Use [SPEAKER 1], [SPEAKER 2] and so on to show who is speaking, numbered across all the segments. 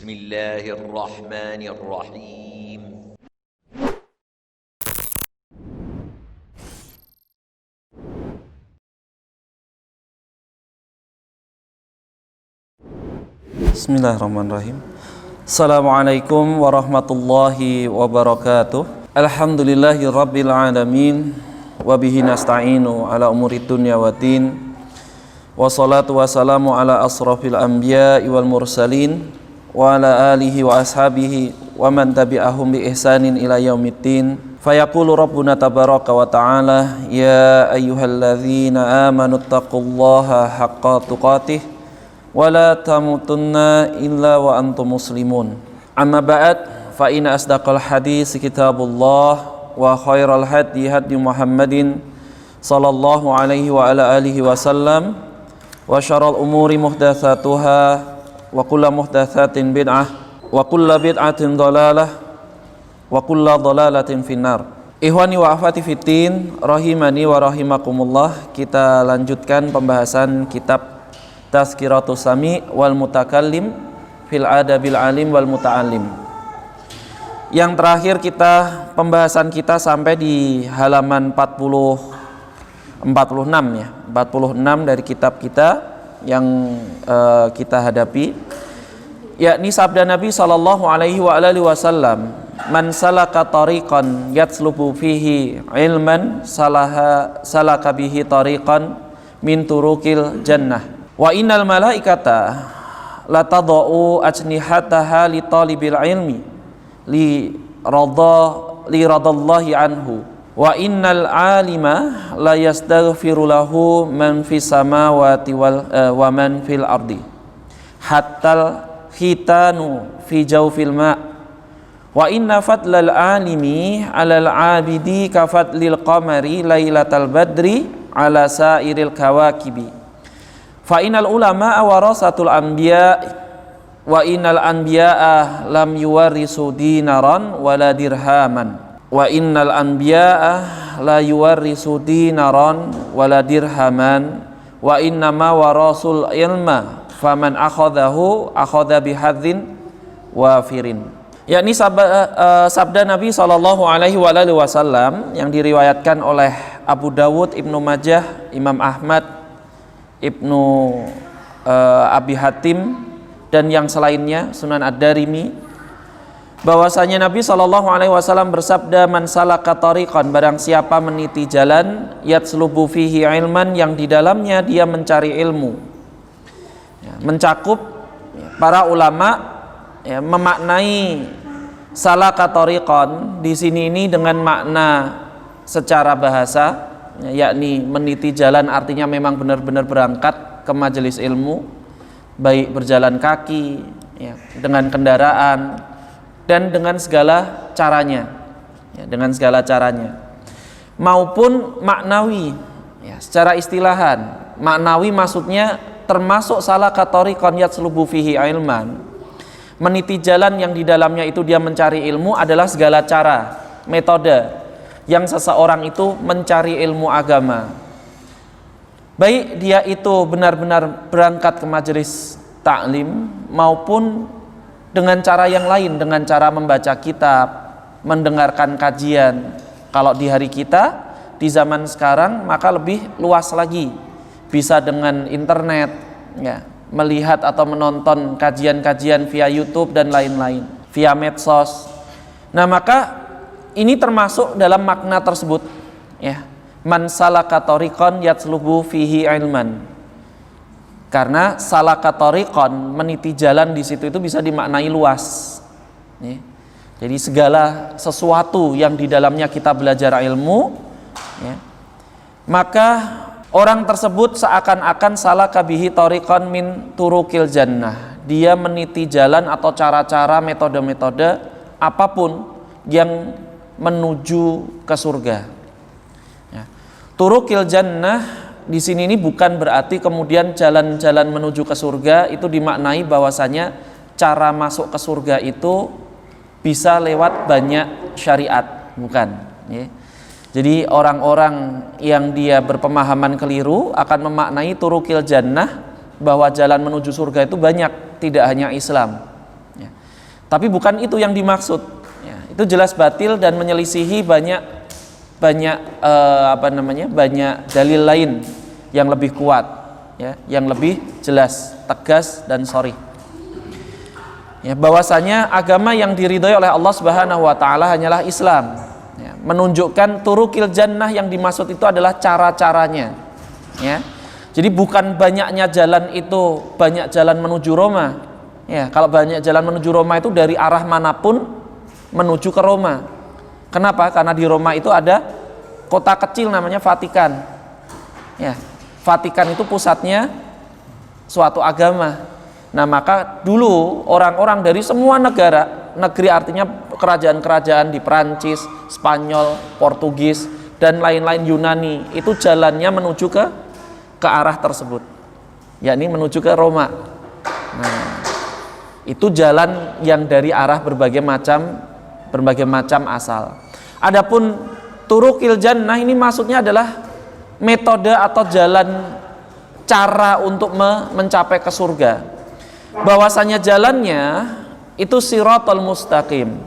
[SPEAKER 1] Bismillahirrahmanirrahim.
[SPEAKER 2] Bismillahirrahmanirrahim. Assalamualaikum warahmatullahi wabarakatuh. Alhamdulillahi rabbil alamin. Wabihi nasta'inu ala umurid dunya waddin. Wassalatu wassalamu ala asrafil anbiya'i wal mursalin wa ala alihi wa ashabihi wa man tabi'ahum bi ihsanin ila yaumiddin. Fayaqulu rabbuna tabaraka wa ta'ala, ya ayyuhalladzina amanu taqullaha haqqa tuqatih wa la tamutunna illa wa antum muslimun. Amma ba'd, fa inna asdaqal hadis kitabullah wa khairal hadi hadi Muhammadin sallallahu alaihi wa ala alihi wasallam wa syarrul umuri muhdatsatuha wa kullu muhdatsatin bid'ah wa kullu bid'atin dhalalah wa kullu dhalalatin finnar. Ikhwani wa akhwati fiddin, rahimani wa rahimakumullah. Kita lanjutkan pembahasan kitab Tazkiratus Sami wal Mutakallim fil Adabil Alim wal Muta'allim. Yang terakhir pembahasan kita sampai di halaman 46 ya. 46 dari kitab kita yang kita hadapi, yakni sabda Nabi sallallahu alaihi wa alihi wasallam, man salaka tariqan yatslubu fihi ilman salaka bihi tariqan min turukil jannah wa innal malaikata la tadau ajnihataha li talibil ilmi li radallahi anhu wa innal alima la yastaghfiru lahu man fis samawati wa man fil ardi hatta khitanu fi jawfil ma wa inna fadlal alimi alal abidi ka fadlil qamari lailatal badri ala sairil kawakibi fa innal ulama warasatul anbiya wa innal anbiya lam yuwarisu dinaran wala dirhaman wa innal anbiya'a la yuwarrisu dinaran wala dirhaman wa innama warasul ilma faman akhadahu akhadha bihadzin wafirin. Yakni sabda Nabi sallallahu alaihi wasallam yang diriwayatkan oleh Abu Dawud, Ibnu Majah, Imam Ahmad, Ibnu Abi Hatim dan yang selainnya, Sunan Ad-Darimi, bahwasanya Nabi sallallahu alaihi wasallam bersabda, man salaka tariqan, barang siapa meniti jalan, yatslubu fihi ilman, yang di dalamnya dia mencari ilmu. Ya, mencakup para ulama ya, memaknai salaka tariqan di sini ini dengan makna secara bahasa, ya, yakni meniti jalan artinya memang benar-benar berangkat ke majelis ilmu, baik berjalan kaki ya, dengan kendaraan dan dengan segala caranya ya, dengan segala caranya maupun maknawi ya, secara istilahan. Maknawi maksudnya termasuk salaka tariqan yatslubu fihi ilman, meniti jalan yang di dalamnya itu dia mencari ilmu, adalah segala cara, metode yang seseorang itu mencari ilmu agama, baik dia itu benar-benar berangkat ke majelis taklim maupun dengan cara yang lain, dengan cara membaca kitab, mendengarkan kajian. Kalau di hari kita, di zaman sekarang, maka lebih luas lagi, bisa dengan internet ya, melihat atau menonton kajian-kajian via YouTube dan lain-lain, via medsos. Nah, maka ini termasuk dalam makna tersebut ya, man salaka tariqan yatslubu fihi ilman. Karena salaka tariqan, meniti jalan di situ itu bisa dimaknai luas. Ya. Jadi segala sesuatu yang di dalamnya kita belajar ilmu, ya, maka orang tersebut seakan-akan salaka bihi tariqan min turukil jannah. Dia meniti jalan atau cara-cara, metode-metode apapun yang menuju ke surga. Ya. Turukil jannah di sini ini bukan berarti kemudian jalan-jalan menuju ke surga itu dimaknai bahwasanya cara masuk ke surga itu bisa lewat banyak syariat, bukan ya. Jadi orang-orang yang dia berpemahaman keliru akan memaknai turukil jannah bahwa jalan menuju surga itu banyak, tidak hanya Islam ya. Tapi bukan itu yang dimaksud. Ya, itu jelas batil dan menyelisihi banyak dalil lain yang lebih kuat, ya, yang lebih jelas, tegas dan sharih. Ya, bahwasanya agama yang diridhai oleh Allah Subhanahu wa taala hanyalah Islam. Ya, menunjukkan turukil jannah yang dimaksud itu adalah cara-caranya. Ya. Jadi bukan banyaknya jalan itu banyak jalan menuju Roma. Ya, kalau banyak jalan menuju Roma itu dari arah manapun menuju ke Roma. Kenapa? Karena di Roma itu ada kota kecil namanya Vatikan. Ya, Vatikan itu pusatnya suatu agama. Nah, maka dulu orang-orang dari semua negeri artinya kerajaan-kerajaan di Perancis, Spanyol, Portugis dan lain-lain Yunani, itu jalannya menuju ke arah tersebut, yakni menuju ke Roma. Nah, itu jalan yang dari arah berbagai macam asal. Adapun turukil jannah ini maksudnya adalah metode atau jalan cara untuk mencapai ke surga. Bahwasanya jalannya itu siratal mustaqim.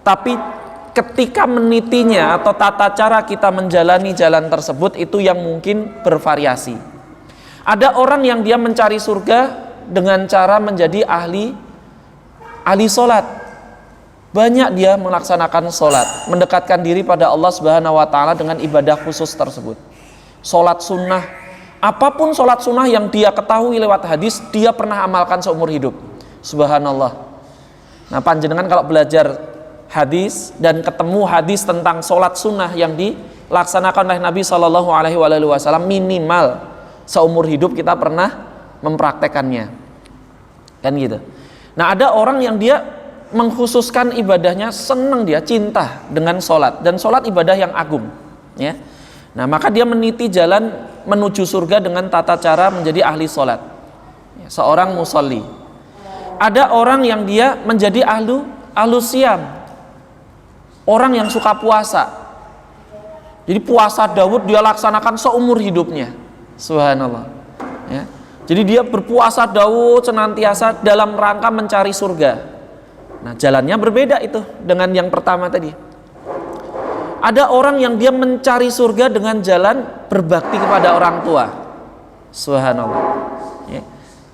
[SPEAKER 2] Tapi ketika menitinya atau tata cara kita menjalani jalan tersebut itu yang mungkin bervariasi. Ada orang yang dia mencari surga dengan cara menjadi ahli sholat. Banyak dia melaksanakan sholat, mendekatkan diri pada Allah Subhanahu wa taala dengan ibadah khusus tersebut. Sholat sunnah, apapun sholat sunnah yang dia ketahui lewat hadis, dia pernah amalkan seumur hidup. Subhanallah. Nah, panjenengan kalau belajar hadis dan ketemu hadis tentang sholat sunnah yang dilaksanakan oleh Nabi Shallallahu Alaihi Wasallam, minimal seumur hidup kita pernah mempraktekannya, kan gitu. Nah, ada orang yang dia mengkhususkan ibadahnya, senang dia, cinta dengan sholat, dan sholat ibadah yang agung, ya. Nah, maka dia meniti jalan menuju surga dengan tata cara menjadi ahli sholat, ya, seorang musolli. Ada orang yang dia menjadi ahlu siam, orang yang suka puasa. Jadi puasa Daud dia laksanakan seumur hidupnya. Subhanallah. Ya. Jadi dia berpuasa Daud senantiasa dalam rangka mencari surga. Nah, jalannya berbeda itu dengan yang pertama tadi. Ada orang yang dia mencari surga dengan jalan berbakti kepada orang tua. Subhanallah. Ya.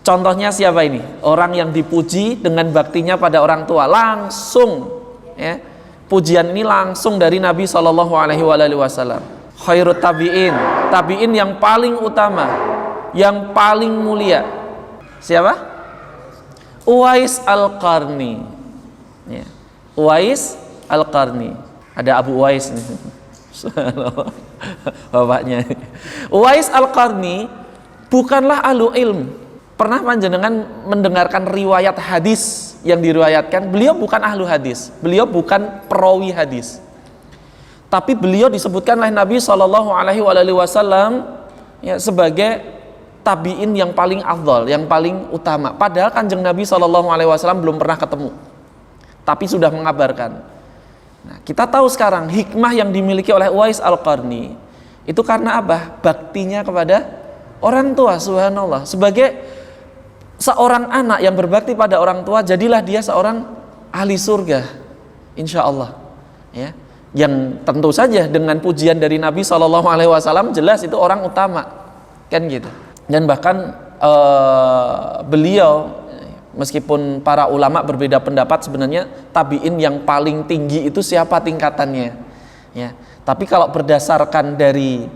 [SPEAKER 2] Contohnya siapa ini? Orang yang dipuji dengan baktinya pada orang tua. Langsung, ya, pujian ini langsung dari Nabi Shallallahu Alaihi Wasallam. Khairut tabi'in, tabi'in yang paling utama, yang paling mulia. Siapa? Uwais Al-Qarni. Ya. Uwais Al-Qarni. Ada Abu Uwais nih. Bapaknya. Uwais Al-Qarni bukanlah ahlu ilm. Pernah panjenengan mendengarkan riwayat hadis yang diriwayatkan? Beliau bukan ahlu hadis, beliau bukan perawi hadis. Tapi beliau disebutkan oleh Nabi Shallallahu Alaihi Wasallam, ya, sebagai tabiin yang paling afdal, yang paling utama. Padahal kanjeng Nabi Shallallahu Alaihi Wasallam belum pernah ketemu, tapi sudah mengabarkan. Nah, kita tahu sekarang hikmah yang dimiliki oleh Uwais Al-Qarni itu karena apa? Baktinya kepada orang tua. Subhanallah. Sebagai seorang anak yang berbakti pada orang tua, jadilah dia seorang ahli surga, insya Allah. Ya. Yang tentu saja dengan pujian dari Nabi Shallallahu Alaihi Wasallam jelas itu orang utama, kan gitu. Dan bahkan beliau, meskipun para ulama berbeda pendapat, sebenarnya tabiin yang paling tinggi itu siapa tingkatannya, ya. Tapi kalau berdasarkan dari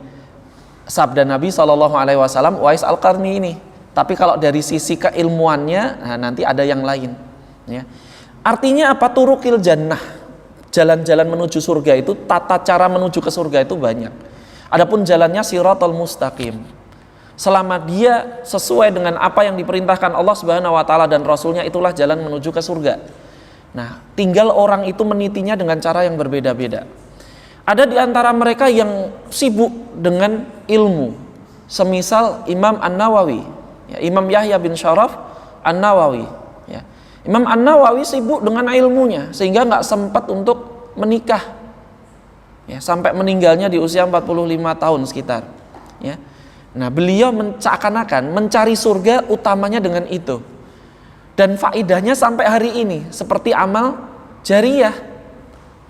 [SPEAKER 2] sabda Nabi Shallallahu Alaihi Wasallam, Uwais Al-Qarni ini. Tapi kalau dari sisi keilmuannya, nah, nanti ada yang lain, ya. Artinya apa? Turukil jannah. Jalan-jalan menuju surga itu, tata cara menuju ke surga itu banyak. Adapun jalannya siratal mustaqim. Selama dia sesuai dengan apa yang diperintahkan Allah Subhanahu wa taala dan Rasulnya, itulah jalan menuju ke surga. Nah, tinggal orang itu menitinya dengan cara yang berbeda-beda. Ada di antara mereka yang sibuk dengan ilmu, semisal Imam An-Nawawi, ya, Imam Yahya bin Syaraf An-Nawawi. Imam An-Nawawi sibuk dengan ilmunya sehingga nggak sempat untuk menikah, ya, sampai meninggalnya di usia 45 tahun sekitar, ya. Nah, beliau seakan-akan mencari surga utamanya dengan itu. dan faidahnya sampai hari ini seperti amal jariyah.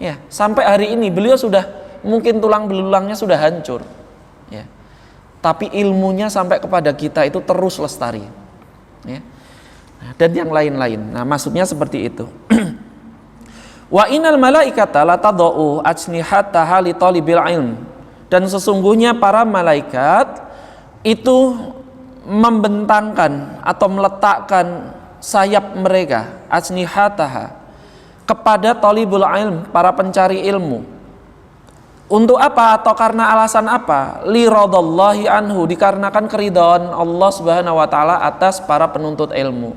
[SPEAKER 2] Ya, sampai hari ini beliau sudah mungkin tulang belulangnya sudah hancur. Ya. Tapi ilmunya sampai kepada kita itu terus lestari. Ya. Nah, dan yang lain-lain. Nah, maksudnya seperti itu. Wa innal malaikata la tadau ajnihataha li talibil ilm. Dan sesungguhnya para malaikat itu membentangkan atau meletakkan sayap mereka ajnihataha kepada talibul ilm, para pencari ilmu. Untuk apa atau karena alasan apa? Li radallahi anhu, dikarenakan keridhaan Allah Subhanahu wa taala atas para penuntut ilmu.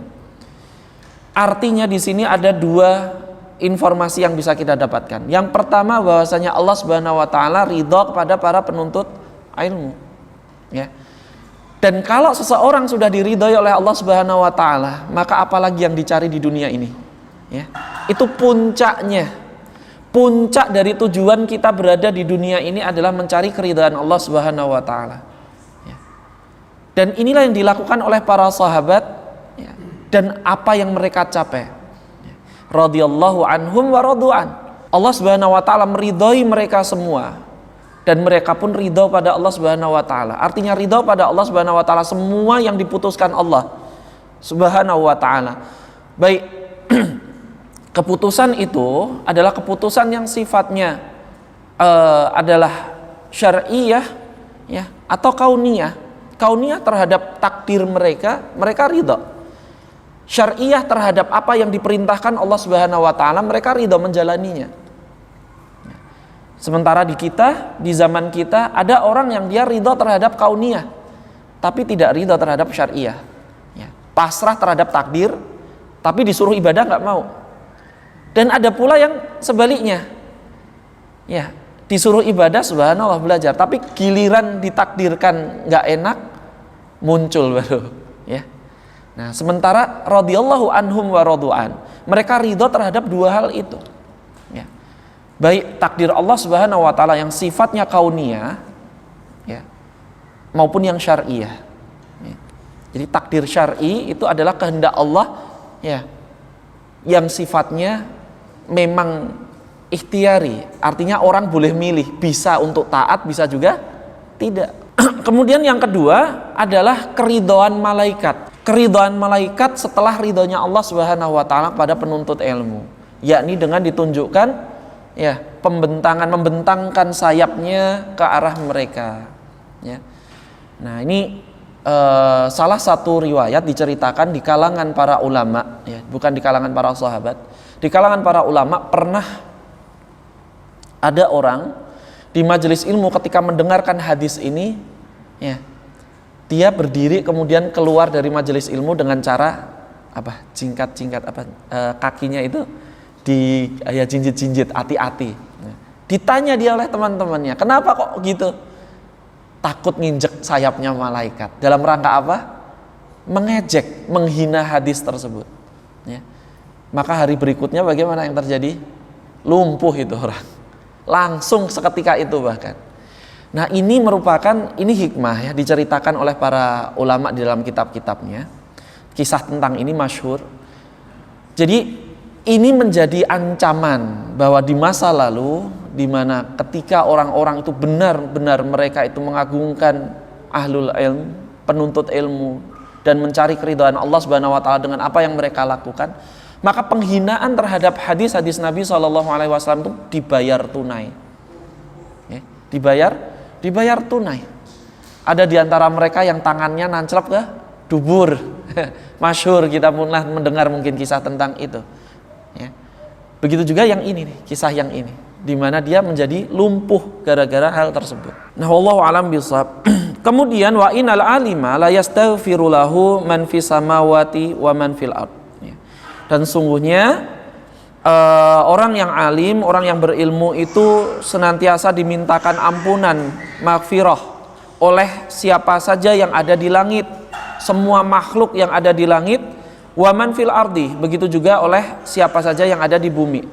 [SPEAKER 2] Artinya di sini ada dua informasi yang bisa kita dapatkan. Yang pertama bahwasanya Allah Subhanahu wa taala ridha kepada para penuntut ilmu. Ya. Dan kalau seseorang sudah diridhai oleh Allah Subhanahu wa taala, maka apalagi yang dicari di dunia ini? Ya. Itu puncaknya. Puncak dari tujuan kita berada di dunia ini adalah mencari keridhaan Allah Subhanahu wa taala. Ya. Dan inilah yang dilakukan oleh para sahabat, ya. Dan apa yang mereka capai. Ya. Radhiyallahu anhum wa radu'an. Allah Subhanahu wa taala meridhai mereka semua. Dan mereka pun ridha pada Allah Subhanahu wa taala. Artinya ridha pada Allah Subhanahu wa taala semua yang diputuskan Allah Subhanahu wa taala. Baik keputusan itu adalah keputusan yang sifatnya adalah syar'iyah, ya, atau kauniyah. Kauniyah terhadap takdir mereka ridha. Syar'iyah terhadap apa yang diperintahkan Allah Subhanahu wa taala, mereka ridha menjalaninya. Sementara di kita, di zaman kita ada orang yang dia ridha terhadap kauniyah, tapi tidak ridha terhadap syar'iyah. Ya, pasrah terhadap takdir, tapi disuruh ibadah nggak mau. Dan ada pula yang sebaliknya, ya, disuruh ibadah subhanallah belajar, tapi giliran ditakdirkan nggak enak muncul baru, ya. Nah, sementara radhiyallahu anhum wa radu'an, mereka ridho terhadap dua hal itu, ya. Baik takdir Allah Subhanahu wa taala yang sifatnya kauniyah, ya, maupun yang syar'iyah. Ya. Jadi takdir syar'i itu adalah kehendak Allah, ya, yang sifatnya memang ikhtiari, artinya orang boleh milih, bisa untuk taat, bisa juga tidak. Kemudian yang kedua adalah keridhaan malaikat. Keridhaan malaikat setelah ridhonya Allah Subhanahu wa taala pada penuntut ilmu, yakni dengan ditunjukkan, ya, membentangkan sayapnya ke arah mereka, ya. Nah, ini salah satu riwayat diceritakan di kalangan para ulama, ya, bukan di kalangan para sahabat. Di kalangan para ulama pernah ada orang di majelis ilmu ketika mendengarkan hadis ini, ya, dia berdiri kemudian keluar dari majelis ilmu dengan cara apa? Jingkat kakinya itu di ya jinjit-jinjit, hati-hati. Ditanya dia oleh teman-temannya, kenapa kok gitu? Takut nginjek sayapnya malaikat. Dalam rangka apa? Mengejek, menghina hadis tersebut. Ya. Maka hari berikutnya bagaimana yang terjadi? Lumpuh itu orang. Langsung seketika itu bahkan. Nah, ini merupakan, ini hikmah, ya, diceritakan oleh para ulama di dalam kitab-kitabnya. Kisah tentang ini masyhur. Jadi ini menjadi ancaman bahwa di masa lalu, di mana ketika orang-orang itu benar-benar mereka itu mengagungkan ahlul ilm, penuntut ilmu, dan mencari keridhaan Allah Subhanahu wa taala dengan apa yang mereka lakukan, maka penghinaan terhadap hadis-hadis Nabi SAW itu dibayar tunai, ya, dibayar tunai. Ada di antara mereka yang tangannya nanclep ke dubur, masyhur, kita pernah mendengar mungkin kisah tentang itu, ya. Begitu juga yang ini nih, kisah yang ini, di mana dia menjadi lumpuh gara-gara hal tersebut. Nah, wallahu a'lam bishawab. Kemudian wa innal alima la yastaghfiru lahu man fis samawati wa man fil ard. Dan sungguhnya orang yang alim, orang yang berilmu itu senantiasa dimintakan ampunan, maghfirah oleh siapa saja yang ada di langit, semua makhluk yang ada di langit, wa man fil ardi, begitu juga oleh siapa saja yang ada di bumi.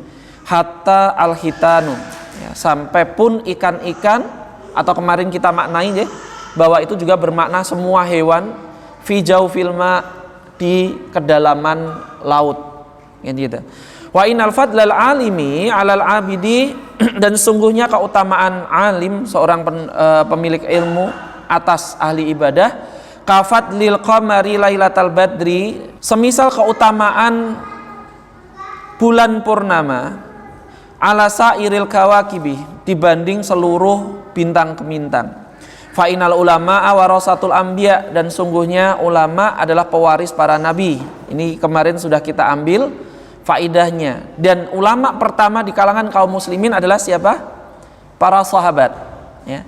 [SPEAKER 2] Hatta al-hitanu, ya, sampai pun ikan-ikan, atau kemarin kita maknai, ya, bahwa itu juga bermakna semua hewan, fi jawfil ma, di kedalaman laut. Gitu. Wa innal fadlal alimi 'alal 'abidi dan sungguhnya keutamaan alim seorang pemilik ilmu atas ahli ibadah kafadlil qamari lailatal badri semisal keutamaan bulan purnama ala sairil kawakibi dibanding seluruh bintang-bintang. Fa inal ulama warasatul anbiya dan sungguhnya ulama adalah pewaris para nabi. Ini kemarin sudah kita ambil faidahnya. Dan ulama pertama di kalangan kaum muslimin adalah siapa? Para sahabat, ya.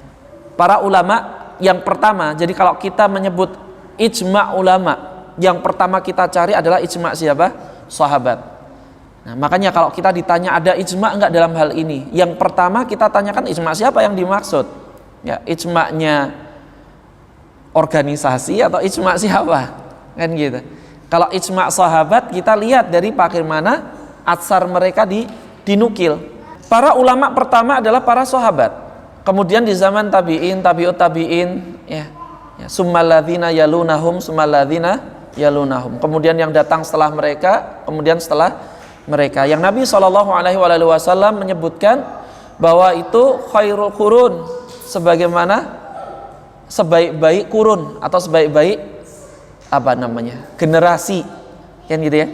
[SPEAKER 2] Para ulama yang pertama. Jadi kalau kita menyebut ijma' ulama, yang pertama kita cari adalah ijma' siapa? Sahabat. Nah, makanya kalau kita ditanya ada ijma' enggak dalam hal ini, yang pertama kita tanyakan ijma' siapa yang dimaksud? Ya, ijma'nya organisasi atau ijma' siapa? Kan gitu. Kalau ijma' sahabat kita lihat dari bagaimana atsar mereka dinukil. Para ulama pertama adalah para sahabat. Kemudian di zaman tabi'in, tabi'ut tabi'in, ya. Summalladzina yalunahum, summalladzina yalunahum. Kemudian yang datang setelah mereka, kemudian setelah mereka. Yang Nabi SAW menyebutkan bahwa itu khairul qurun, sebagaimana sebaik-baik kurun atau sebaik-baik generasi, kan gitu ya.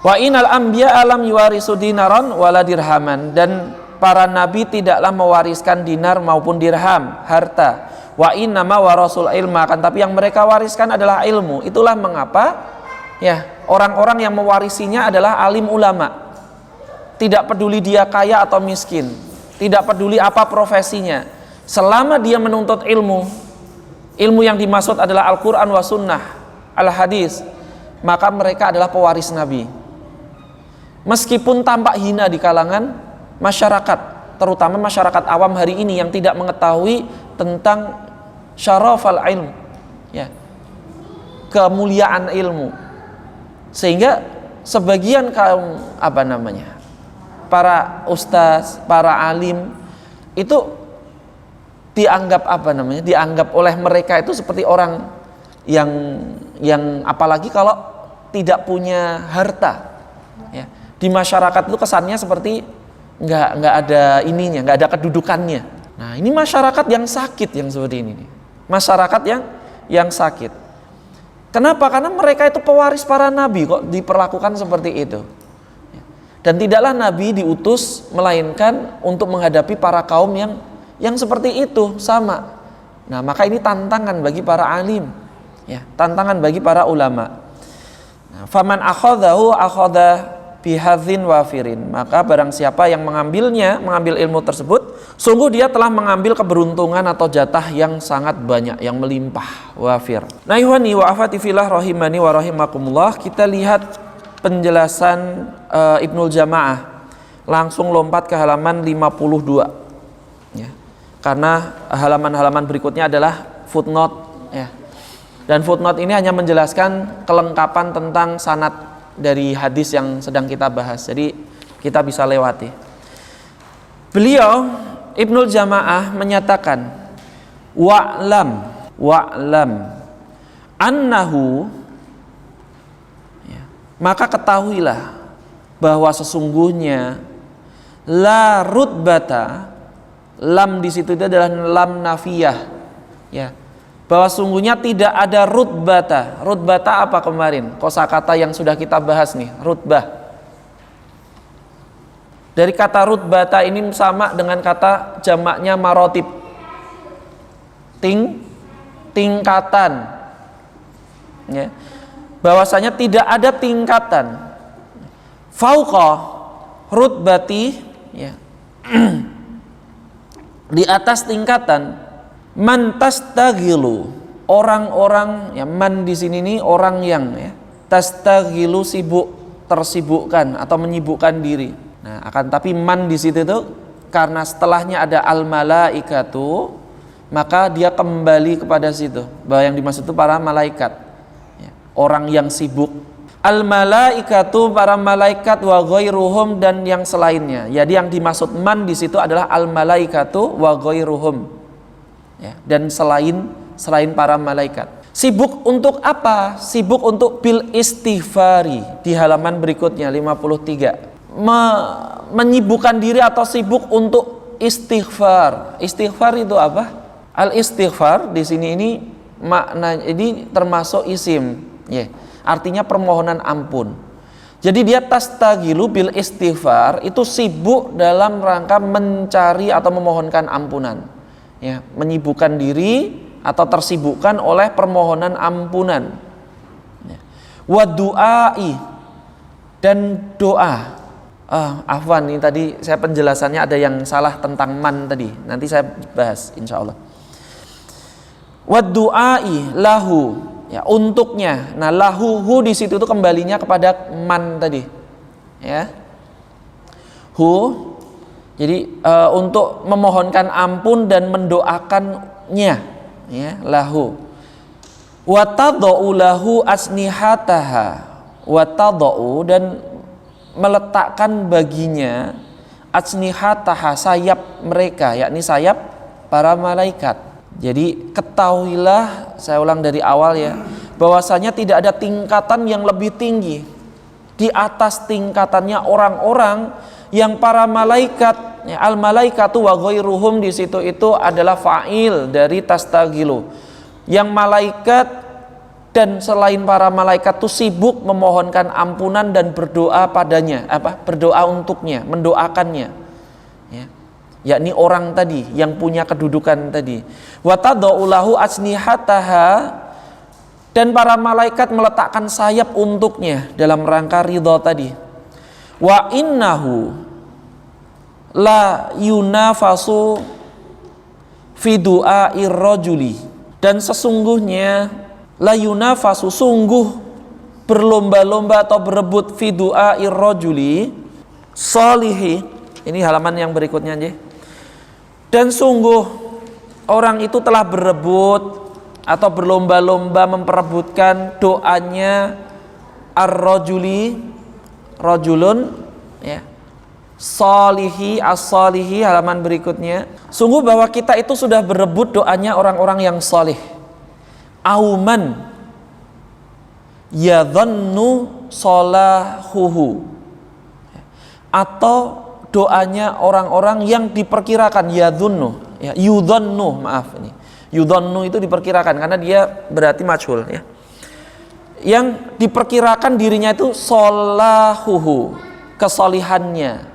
[SPEAKER 2] Wa innal anbiya alam yuwarisu dinaran wala dirhaman dan para nabi tidaklah mewariskan dinar maupun dirham, harta. Wa innama warasul ilma, kan tapi yang mereka wariskan adalah ilmu. Itulah mengapa ya orang-orang yang mewarisinya adalah alim ulama. Tidak peduli dia kaya atau miskin, tidak peduli apa profesinya, selama dia menuntut ilmu yang dimaksud adalah Al-Quran wa sunnah, al-hadis, maka mereka adalah pewaris Nabi. Meskipun tampak hina di kalangan masyarakat, terutama masyarakat awam hari ini yang tidak mengetahui tentang syarafal ilm, ya, kemuliaan ilmu, sehingga sebagian kaum para ustaz, para alim itu dianggap dianggap oleh mereka itu seperti orang yang apalagi kalau tidak punya harta, ya. Di masyarakat itu kesannya seperti nggak ada ininya, nggak ada kedudukannya. Nah, ini masyarakat yang sakit yang seperti ini, masyarakat yang sakit. Kenapa? Karena mereka itu pewaris para nabi kok diperlakukan seperti itu. Dan tidaklah nabi diutus melainkan untuk menghadapi para kaum yang seperti itu sama. Nah, maka ini tantangan bagi para alim, ya, tantangan bagi para ulama. Nah, faman akhadhahu akhadha bihadzin wafirin, maka barang siapa yang mengambil ilmu tersebut, sungguh dia telah mengambil keberuntungan atau jatah yang sangat banyak, yang melimpah, wafir. Nah, ihwani wa akhwati fillah rahimani wa rahimakumullah, kita lihat penjelasan Ibnul Jamaah. Langsung lompat ke halaman 52, ya. Karena halaman-halaman berikutnya adalah footnote, ya. Dan footnote ini hanya menjelaskan kelengkapan tentang sanad dari hadis yang sedang kita bahas. Jadi kita bisa lewati. Beliau Ibnul Jamaah menyatakan wa'lam annahu, ya, maka ketahuilah bahwa sesungguhnya la rutbata, lam di situ itu adalah lam nafiyah, ya, bahwa sungguhnya tidak ada rutbata. Rutbata apa kemarin? Kosakata yang sudah kita bahas nih, rutbah. Dari kata rutbata ini sama dengan kata jamaknya marotib, tingkatan, ya. Bahwasanya tidak ada tingkatan fauqa rutbati, ya, di atas tingkatan man tastaghilu, orang-orang, ya, man di sini nih orang yang, ya, tastaghilu tersibukkan atau menyibukkan diri. Nah, akan tapi man di situ tuh karena setelahnya ada al malaikatu, maka dia kembali kepada situ bahwa yang dimaksud itu para malaikat, ya, orang yang sibuk. Al malaikatu, para malaikat, wa ghairuhum, dan yang selainnya. Jadi yang dimaksud man di situ adalah al malaikatu wa ghairuhum, ya, dan selain para malaikat. Sibuk untuk apa? Sibuk untuk bil istighfari di halaman berikutnya 53. Menyibukkan diri atau sibuk untuk istighfar. Istighfar itu apa? Al istighfar di sini ini makna ini termasuk isim, ya. Artinya permohonan ampun. Jadi dia tastagilu bil istighfar itu sibuk dalam rangka mencari atau memohonkan ampunan. Ya, menyibukkan diri atau tersibukkan oleh permohonan ampunan. Wa du'ai dan doa. Afwan, ini tadi saya penjelasannya ada yang salah tentang man tadi. Nanti saya bahas insyaallah. Wa du'ai lahu, ya, untuknya. Nah, lahu hu di situ itu kembalinya kepada man tadi. Ya. Hu jadi untuk memohonkan ampun dan mendoakannya. Ya, lahu wa tadau lahu asnihataha wa tadau dan meletakkan baginya asnihataha sayap mereka, yakni sayap para malaikat. Jadi ketahuilah, saya ulang dari awal ya, bahwasanya tidak ada tingkatan yang lebih tinggi di atas tingkatannya orang-orang yang para malaikat. Ya, al malaikatu wa ghairuhum di situ itu adalah fa'il dari tastagilu. Yang malaikat dan selain para malaikat itu sibuk memohonkan ampunan dan berdoa padanya, berdoa untuknya, mendoakannya. Ya. Yakni orang tadi yang punya kedudukan tadi. Wa tadau lahu asnihataha dan para malaikat meletakkan sayap untuknya dalam rangka ridha tadi. Wa innahu la yunafasu fi du'air rajuli dan sesungguhnya la yunafasu sungguh berlomba-lomba atau berebut fi du'air rajuli sholihi, ini halaman yang berikutnya aja. Dan sungguh orang itu telah berebut atau berlomba-lomba memperebutkan doanya ar-rajuli, rajulun, ya, solihi, as-solihi, halaman berikutnya. Sungguh bahwa kita itu sudah berebut doanya orang-orang yang solih. Auman yadhannu solahuhu, atau doanya orang-orang yang diperkirakan, yadhunnu, ya, yudhannu, maaf ini. Yudhannu itu diperkirakan karena dia berarti majhul, ya. Yang diperkirakan dirinya itu solahuhu, kesolihannya.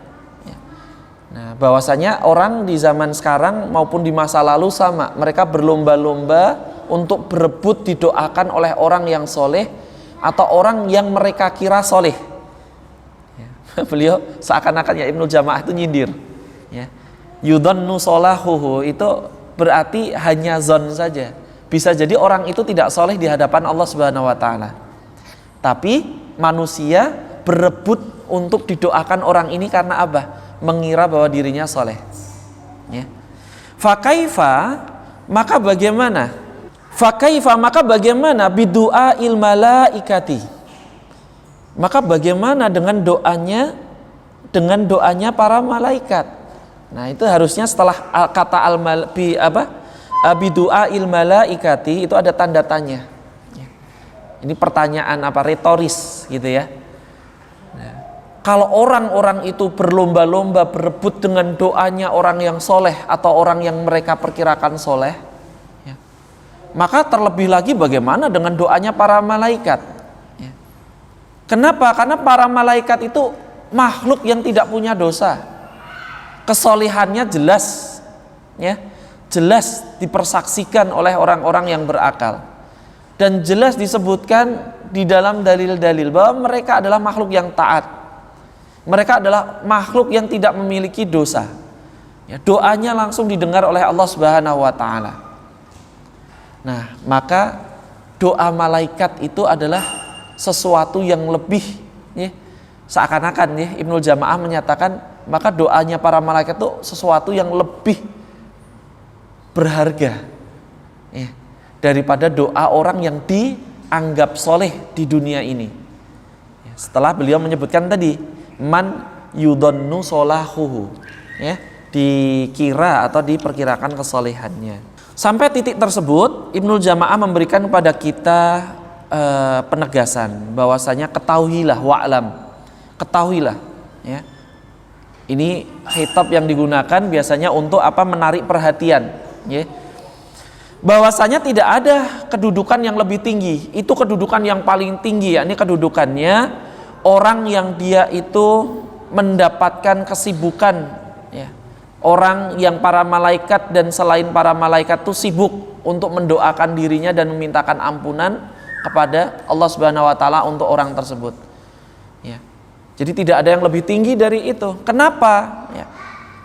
[SPEAKER 2] Nah, bahwasanya orang di zaman sekarang maupun di masa lalu sama, mereka berlomba-lomba untuk berebut didoakan oleh orang yang soleh atau orang yang mereka kira soleh. Ya. Beliau seakan-akan ya Ibnu Jamaah itu nyindir. Ya. Yudhannu solahuhu itu berarti hanya zon saja. Bisa jadi orang itu tidak soleh di hadapan Allah Subhanahu Wa Taala. Tapi manusia berebut untuk didoakan orang ini karena apa? Mengira bahwa dirinya soleh. Ya. Fakaifa, maka bagaimana? Fakaifa, maka bagaimana bidu'a il malaikati? Maka bagaimana dengan doanya para malaikat? Nah, itu harusnya setelah kata bidu'a il malaikati itu ada tanda tanya. Ya. Ini pertanyaan retoris gitu ya. Kalau orang-orang itu berlomba-lomba berebut dengan doanya orang yang soleh atau orang yang mereka perkirakan soleh, ya, maka terlebih lagi bagaimana dengan doanya para malaikat? Ya. Kenapa? Karena para malaikat itu makhluk yang tidak punya dosa, kesolehannya jelas, ya, jelas dipersaksikan oleh orang-orang yang berakal dan jelas disebutkan di dalam dalil-dalil bahwa mereka adalah makhluk yang taat. Mereka adalah makhluk yang tidak memiliki dosa. Ya, doanya langsung didengar oleh Allah Subhanahu Wa Taala. Nah, maka doa malaikat itu adalah sesuatu yang lebih, ya, seakan-akan ya Ibnu Jamaah menyatakan maka doanya para malaikat itu sesuatu yang lebih berharga, ya, daripada doa orang yang dianggap soleh di dunia ini. Ya, setelah beliau menyebutkan tadi man yudhannu solahuhu, ya, dikira atau diperkirakan kesolehannya. Sampai titik tersebut Ibnul Jamaah memberikan kepada kita penegasan bahwasanya ketahuilah wa'lam, ketahuilah ya. Ini khitab yang digunakan biasanya untuk apa? Menarik perhatian ya. Bahwasanya tidak ada kedudukan yang lebih tinggi, itu kedudukan yang paling tinggi, yakni kedudukannya orang yang dia itu mendapatkan kesibukan ya. Orang yang para malaikat dan selain para malaikat itu sibuk untuk mendoakan dirinya dan memintakan ampunan kepada Allah Subhanahu wa taala untuk orang tersebut. Ya. Jadi tidak ada yang lebih tinggi dari itu. Kenapa? Ya.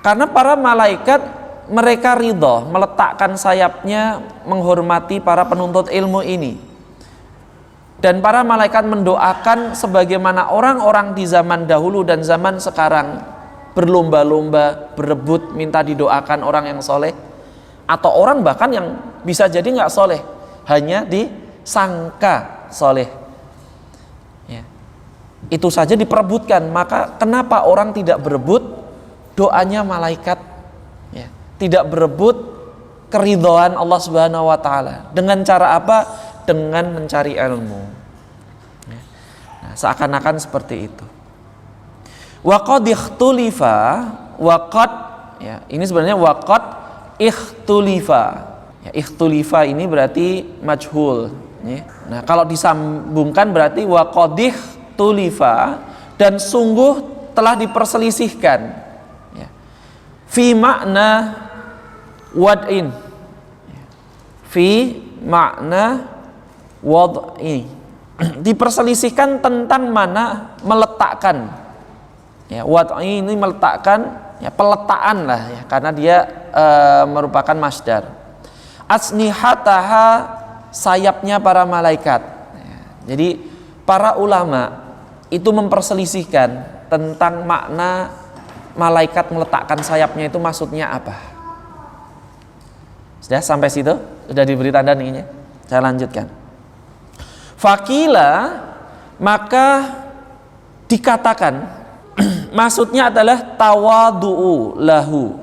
[SPEAKER 2] Karena para malaikat mereka ridho meletakkan sayapnya menghormati para penuntut ilmu ini. Dan para malaikat mendoakan sebagaimana orang-orang di zaman dahulu dan zaman sekarang berlomba-lomba, berebut minta didoakan orang yang soleh, atau orang bahkan yang bisa jadi nggak soleh, hanya disangka soleh ya. Itu saja diperebutkan. Maka kenapa orang tidak berebut doanya malaikat ya, tidak berebut keridhaan Allah Subhanahu wa taala. Dengan cara apa? Dengan mencari ilmu ya. Nah, seakan-akan seperti itu. Waqad ikhtulifa, waqad ya, ini sebenarnya waqad ikhtulifa ya, ikhtulifa ini berarti majhul ya. Nah kalau disambungkan berarti waqad ikhtulifa, dan sungguh telah diperselisihkan ya. Fi makna wad'in ya. Fi makna wad'i, diperselisihkan tentang mana meletakkan ya. Wad'i ini meletakkan ya, peletaan lah ya, karena dia merupakan masdar. Asnihataha, sayapnya para malaikat ya. Jadi para ulama itu memperselisihkan tentang makna malaikat meletakkan sayapnya itu maksudnya apa. Sudah sampai situ? Sudah diberi tanda nih ya? Saya lanjutkan. Fakila, maka dikatakan maksudnya adalah tawadu'u lahu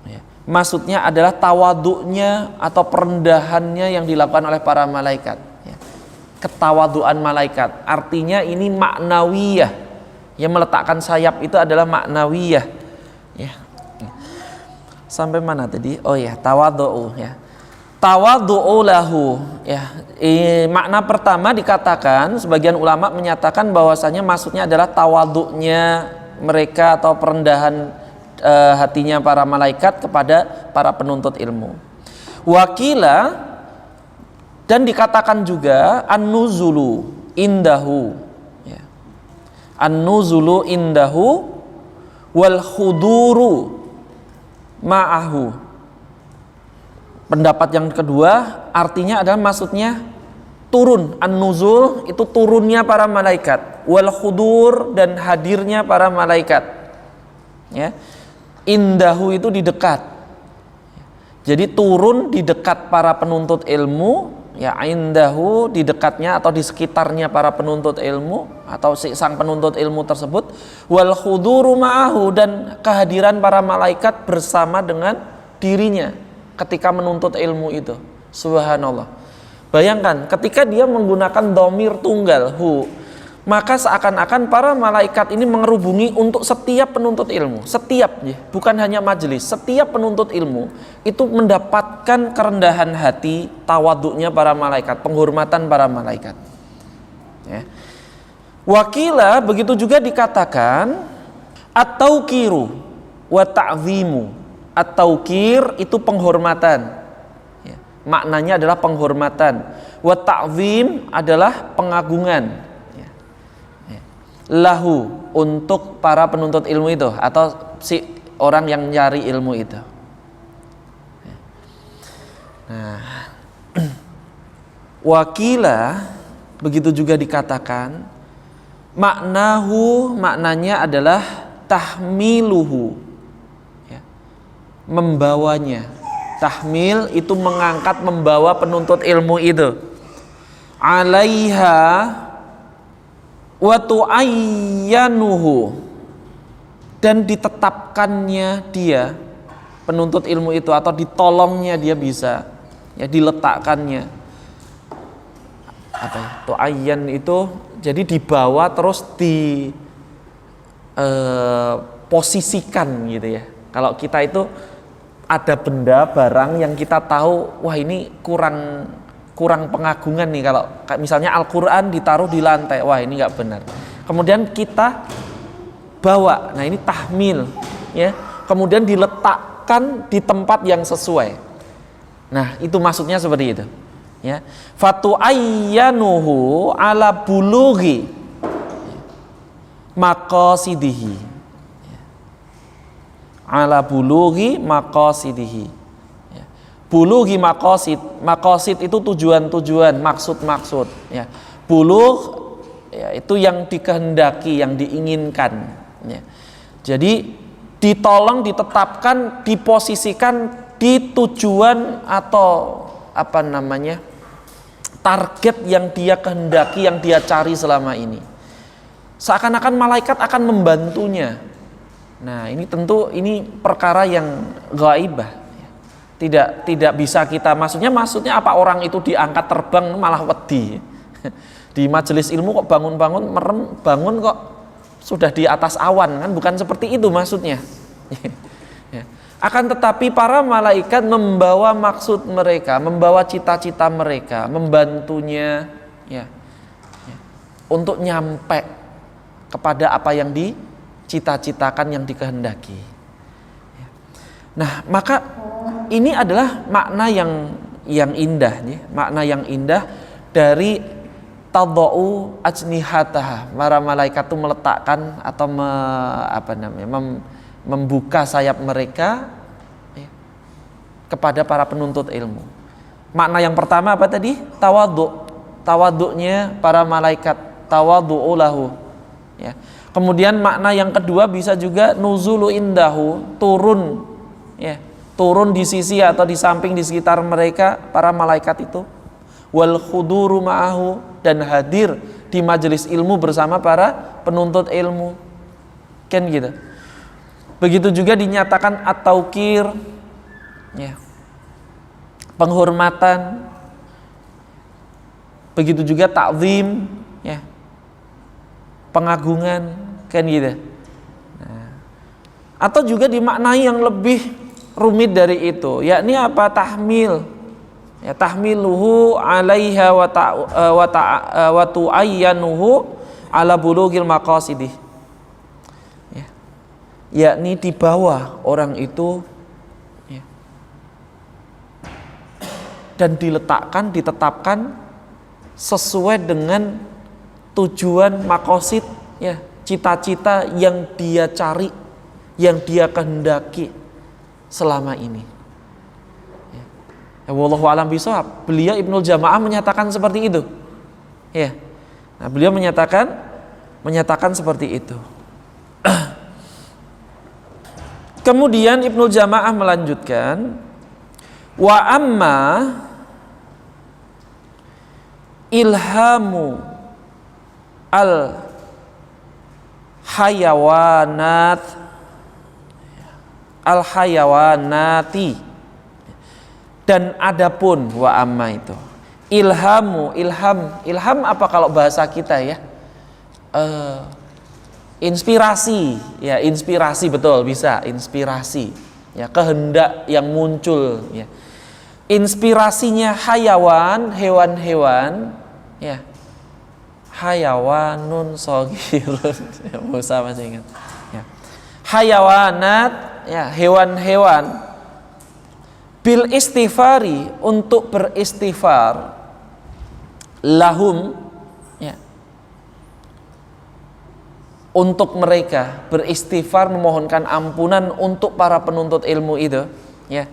[SPEAKER 2] ya. Maksudnya adalah tawadu'nya atau perendahannya yang dilakukan oleh para malaikat ya. Ketawaduan malaikat, artinya ini maknawiyah. Yang meletakkan sayap itu adalah maknawiyah ya. Sampai mana tadi? Oh ya, tawadu'u ya. Tawadu'u lahu ya. Makna pertama dikatakan, sebagian ulama menyatakan bahwasanya maksudnya adalah tawadu'nya mereka atau perendahan hatinya para malaikat kepada para penuntut ilmu. Wakila, dan dikatakan juga an-nuzulu indahu ya. An-nuzulu indahu wal khuduru ma'ahu. Pendapat yang kedua artinya adalah maksudnya turun, an-nuzul itu turunnya para malaikat, wal khudur dan hadirnya para malaikat ya. Indahu itu di dekat, jadi turun di dekat para penuntut ilmu ya. Indahu di dekatnya atau di sekitarnya para penuntut ilmu atau sang penuntut ilmu tersebut, wal khuduru ma'ahu, dan kehadiran para malaikat bersama dengan dirinya ketika menuntut ilmu itu. Subhanallah. Bayangkan ketika dia menggunakan dhamir tunggal hu, maka seakan-akan para malaikat ini mengerubungi untuk setiap penuntut ilmu, setiap ya, bukan hanya majelis, setiap penuntut ilmu itu mendapatkan kerendahan hati, tawaduknya para malaikat, penghormatan para malaikat ya. Wakila, begitu juga dikatakan at-tauqiru wa ta'zimu. At-tauqir itu penghormatan ya. Maknanya adalah penghormatan. Wa ta'zim adalah pengagungan ya. Ya. Lahu, untuk para penuntut ilmu itu atau si orang yang nyari ilmu itu ya. Nah wakila, begitu juga dikatakan maknahu, maknanya adalah tahmiluhu, membawanya. Tahmil itu mengangkat, membawa penuntut ilmu itu. Alaiha wa tu'ayyanuhu, dan ditetapkannya dia penuntut ilmu itu atau ditolongnya dia bisa, ya diletakkannya apa ya, tu'ayyan itu jadi dibawa terus di posisikan gitu ya. Kalau kita itu ada benda barang yang kita tahu, wah ini kurang pengagungan nih, kalau misalnya Al-Quran ditaruh di lantai, wah ini nggak benar. Kemudian kita bawa, nah ini tahmil, ya. Kemudian diletakkan di tempat yang sesuai. Nah itu maksudnya seperti itu, ya. Fatu'ayyanuhu ala bulughi maqasidihi, ala bulughi maqasidihi. Bulughi maqasid itu tujuan-tujuan, maksud-maksud, ya. Bulugh ya itu yang dikehendaki, yang diinginkan, ya. Jadi ditolong, ditetapkan, diposisikan di tujuan atau apa namanya, target yang dia kehendaki, yang dia cari selama ini. Seakan-akan malaikat akan membantunya. Nah ini tentu ini perkara yang ghaibah, tidak bisa kita, maksudnya apa orang itu diangkat terbang malah wedi. Di majelis ilmu kok bangun-bangun merem, bangun kok sudah di atas awan, kan bukan seperti itu maksudnya. Akan tetapi para malaikat membawa maksud mereka, membawa cita-cita mereka, membantunya, ya, untuk nyampe kepada apa yang dicita-citakan, yang dikehendaki. Nah, maka ini adalah makna yang indah, ya, makna yang indah dari tadau ajnihataha. Para malaikat itu meletakkan atau membuka sayap mereka, ya, kepada para penuntut ilmu. Makna yang pertama apa tadi? Tawaduknya para malaikat, tawadu'u lahu, ya. Kemudian makna yang kedua bisa juga nuzulu indahu, turun, ya, turun di sisi atau di samping, di sekitar mereka para malaikat itu. Wal khuduru ma'ahu, dan hadir di majelis ilmu bersama para penuntut ilmu, kan gitu. Begitu juga dinyatakan at-taukir, ya, penghormatan. Begitu juga ta'zim, ya, pengagungan, kan gitu. Nah, atau juga dimaknai yang lebih rumit dari itu, yakni apa? Tahmil, ya, tahmiluhu alaiha wa tu'ayyanuhu ala bulughil maqasidih, ya, yakni dibawa orang itu, ya, dan diletakkan, ditetapkan sesuai dengan tujuan maqasid, ya, cita-cita yang dia cari, yang dia kehendaki selama ini. Ya, wallahu a'lam bishawab. Beliau Ibnul Jamaah menyatakan seperti itu. Ya. Nah, beliau menyatakan seperti itu. Kemudian Ibnul Jamaah melanjutkan, wa amma ilhamu al hayawanati, dan adapun wa amma itu ilham apa kalau bahasa kita, ya, inspirasi, ya, inspirasi, betul, bisa inspirasi, ya, kehendak yang muncul, ya, inspirasinya hayawan, hewan-hewan, ya, hayawanun shagirun, ya, Musa masih ingat, ya, hayawanat, ya, hewan-hewan, bil istighfari, untuk beristighfar, lahum, ya, untuk mereka beristighfar, memohonkan ampunan untuk para penuntut ilmu itu, ya.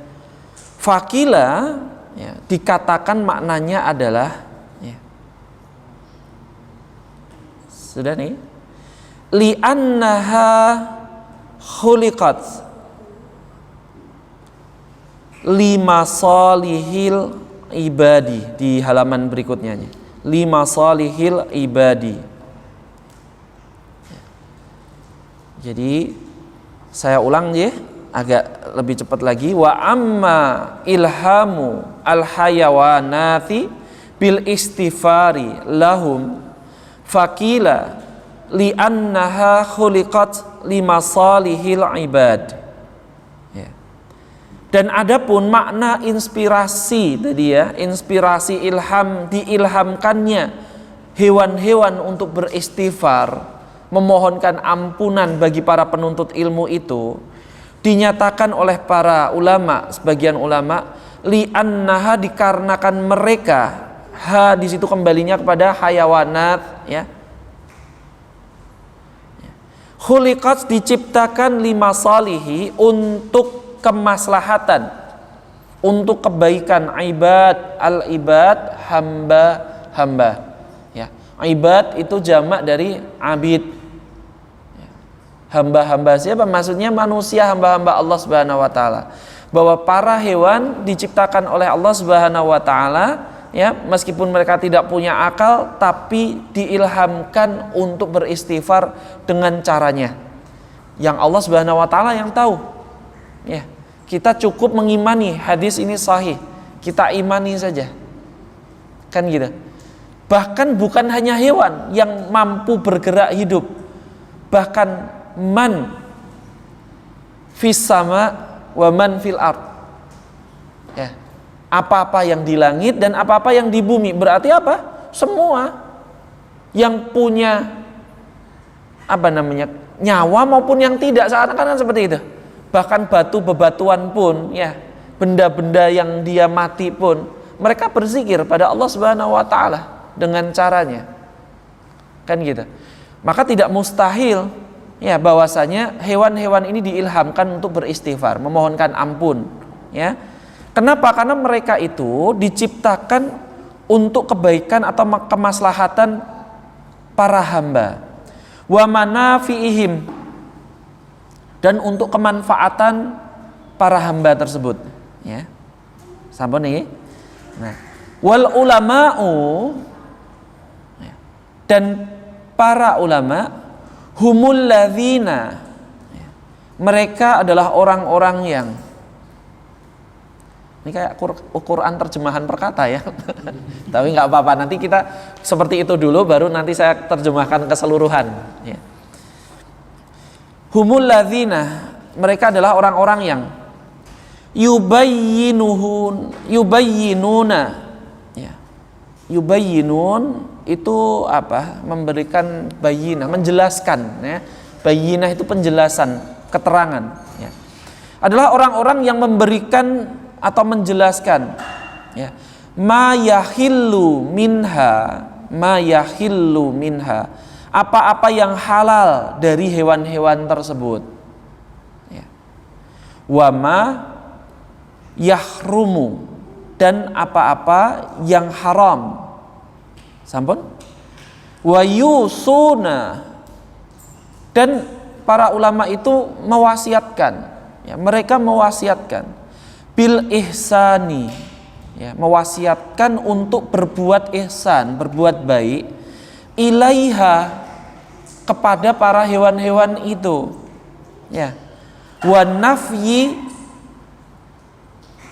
[SPEAKER 2] Fakila, ya, dikatakan maknanya adalah, ya, sudah nih, li'annaha khuliqat lima salihil ibadi, di halaman berikutnya, lima salihil ibadi. Jadi saya ulang, ya, agak lebih cepat lagi, wa amma ilhamu al hayawanati bil istighfari lahum faqila li annaha khuliqat limasalihil ibad. Ya. Dan adapun makna inspirasi tadi ya, inspirasi ilham, diilhamkannya hewan-hewan untuk beristighfar, memohonkan ampunan bagi para penuntut ilmu itu, dinyatakan oleh para ulama, sebagian ulama, li'annaha dikarenakan mereka, di situ kembalinya kepada hayawanat ya. Khuliqat diciptakan limasalihi untuk kemaslahatan, untuk kebaikan ibad, al-ibad, hamba-hamba. Ya, ibad itu jamak dari abid. Hamba-hamba siapa? Maksudnya manusia, hamba-hamba Allah Subhanahu wa taala. Bahwa para hewan diciptakan oleh Allah Subhanahu wa taala ya, meskipun mereka tidak punya akal tapi diilhamkan untuk beristighfar dengan caranya yang Allah Subhanahu wa taala yang tahu. Ya, kita cukup mengimani hadis ini sahih. Kita imani saja. Kan gitu. Bahkan bukan hanya hewan yang mampu bergerak hidup. Bahkan man fis sama wa man fil ard. Ya. Apa-apa yang di langit dan apa-apa yang di bumi. Berarti apa? Semua yang punya nyawa maupun yang tidak, seakan-akan seperti itu. Bahkan batu bebatuan pun ya, benda-benda yang dia mati pun mereka berzikir pada Allah Subhanahu wa taala dengan caranya. Kan gitu. Maka tidak mustahil ya bahwasanya hewan-hewan ini diilhamkan untuk beristighfar, memohonkan ampun, ya. Kenapa? Karena mereka itu diciptakan untuk kebaikan atau kemaslahatan para hamba. Wa manafiihim, dan untuk kemanfaatan para hamba tersebut, ya. Sampun nih. Nah, wal ulama'u, dan para ulama humul ladzina, mereka adalah orang-orang yang, ini kayak Quran terjemahan perkata ya. Tapi nggak apa-apa, nanti kita seperti itu dulu baru nanti saya terjemahkan keseluruhan ya. Humul ladzina, mereka adalah orang-orang yang yubayyinuna ya. Yubayyinun itu apa? Memberikan bayinah, menjelaskan ya. Bayinah itu penjelasan, keterangan ya. Adalah orang-orang yang memberikan atau menjelaskan ya. Ma yahillu minha, apa-apa yang halal dari hewan-hewan tersebut ya. Wa ma yahrumu, dan apa-apa yang haram. Sampun? Wa yusuna, dan para ulama itu mewasiatkan ya, mereka mewasiatkan bil ihsani ya, mewasiatkan untuk berbuat ihsan, berbuat baik ilaiha, kepada para hewan-hewan itu ya. Wa nafyi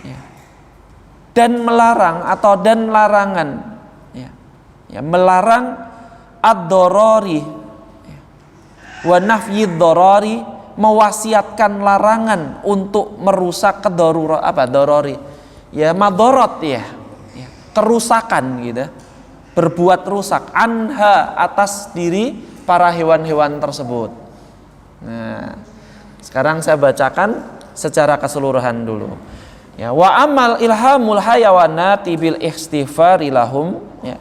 [SPEAKER 2] ya, dan melarang atau dan larangan ya, melarang ad-dorori ya. Wa nafyi dorori, mewasiatkan larangan untuk merusak dorori ya, madorot ya, kerusakan gitu, berbuat rusak anha, atas diri para hewan-hewan tersebut. Nah, sekarang saya bacakan secara keseluruhan dulu ya. Wa amal ilhamul hayawanati bil istighfari lahum ya.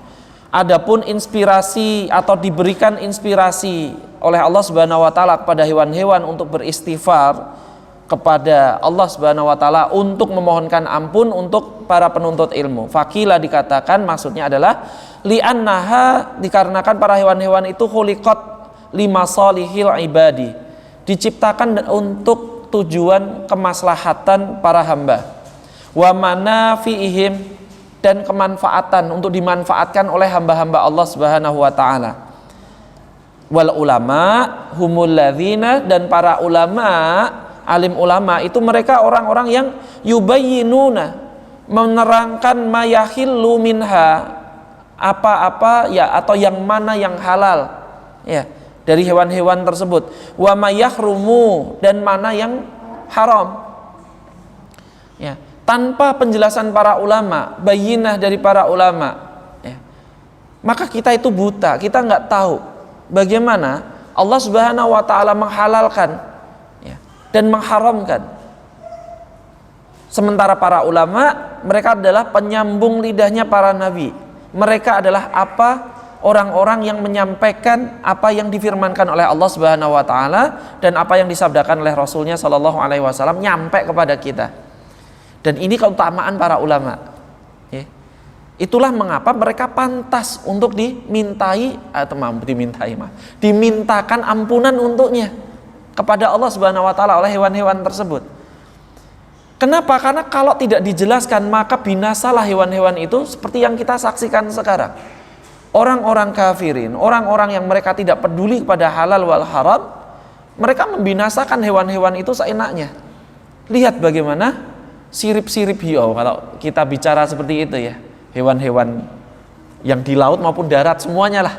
[SPEAKER 2] Adapun inspirasi atau diberikan inspirasi oleh Allah Subhanahu wa taala kepada hewan-hewan untuk beristighfar kepada Allah Subhanahu wa taala untuk memohonkan ampun untuk para penuntut ilmu. Faqila, dikatakan maksudnya adalah li'annaha, dikarenakan para hewan-hewan itu khuliqat limasalihil ibadi, diciptakan untuk tujuan kemaslahatan para hamba. Wa manafiihim, dan kemanfaatan, untuk dimanfaatkan oleh hamba-hamba Allah Subhanahu wa taala. Wal ulama humul ladzina, dan para ulama alim ulama itu mereka orang-orang yang yubayyinuna, menerangkan mayahillu minha, apa-apa ya atau yang mana yang halal ya dari hewan-hewan tersebut, wa mayahrumu, dan mana yang haram ya, tanpa penjelasan para ulama, bayyinah dari para ulama ya. Maka kita itu buta, kita nggak tahu bagaimana Allah Subhanahu wa taala menghalalkan ya, dan mengharamkan. Sementara para ulama, mereka adalah penyambung lidahnya para nabi. Mereka adalah orang-orang yang menyampaikan apa yang difirmankan oleh Allah Subhanahu wa taala dan apa yang disabdakan oleh Rasulnya sallallahu alaihi wasallam nyampe kepada kita. Dan ini keutamaan para ulama. Ya. Itulah mengapa mereka pantas untuk dimintakan ampunan untuknya kepada Allah Subhanahu wa taala oleh hewan-hewan tersebut. Kenapa? Karena kalau tidak dijelaskan maka binasalah hewan-hewan itu seperti yang kita saksikan sekarang. Orang-orang kafirin, orang-orang yang mereka tidak peduli kepada halal wal haram, mereka membinasakan hewan-hewan itu seenaknya. Lihat bagaimana sirip-sirip hiu, kalau kita bicara seperti itu ya, hewan-hewan yang di laut maupun darat semuanya lah,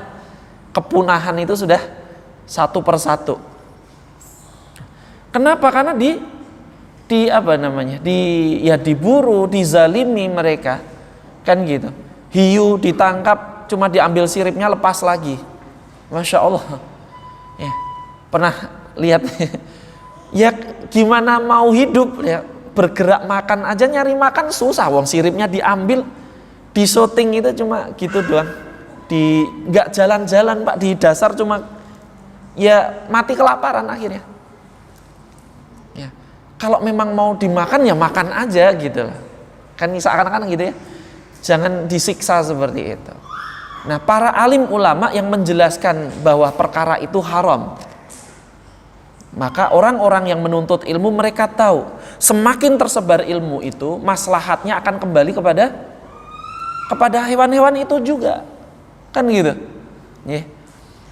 [SPEAKER 2] kepunahan itu sudah satu persatu. Kenapa? Karena diburu, dizalimi mereka, kan gitu. Hiu ditangkap cuma diambil siripnya lepas lagi, masya Allah ya. Pernah lihat ya gimana mau hidup ya, bergerak makan aja, nyari makan susah, wong siripnya diambil, di syuting itu cuma gitu doang, nggak jalan-jalan Pak, di dasar cuma ya mati kelaparan akhirnya ya. Kalau memang mau dimakan ya makan aja gitu lah, kan seakan-akan gitu ya, jangan disiksa seperti itu. Nah, para alim ulama yang menjelaskan bahwa perkara itu haram, maka orang-orang yang menuntut ilmu mereka tahu semakin tersebar ilmu itu maslahatnya akan kembali kepada hewan-hewan itu juga, kan gitu.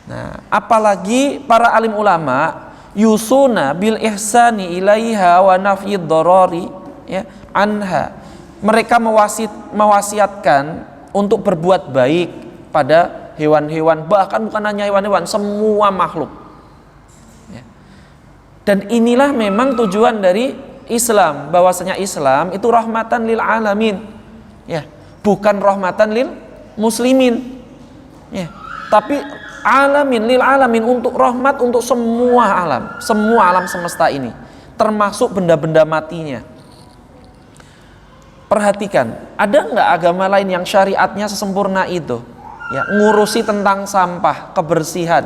[SPEAKER 2] Nah, apalagi para alim ulama yusuna bil ihsani ilaiha wa nafyid dharari ya anha. Mereka mewasiatkan untuk berbuat baik pada hewan-hewan, bahkan bukan hanya hewan-hewan, semua makhluk. Dan inilah memang tujuan dari Islam, bahwasanya Islam itu rahmatan lil alamin ya, bukan rahmatan lil muslimin ya, tapi alamin lil alamin, untuk rahmat untuk semua alam semesta ini, termasuk benda-benda matinya. Perhatikan, ada nggak agama lain yang syariatnya sesempurna itu ya, ngurusi tentang sampah, kebersihan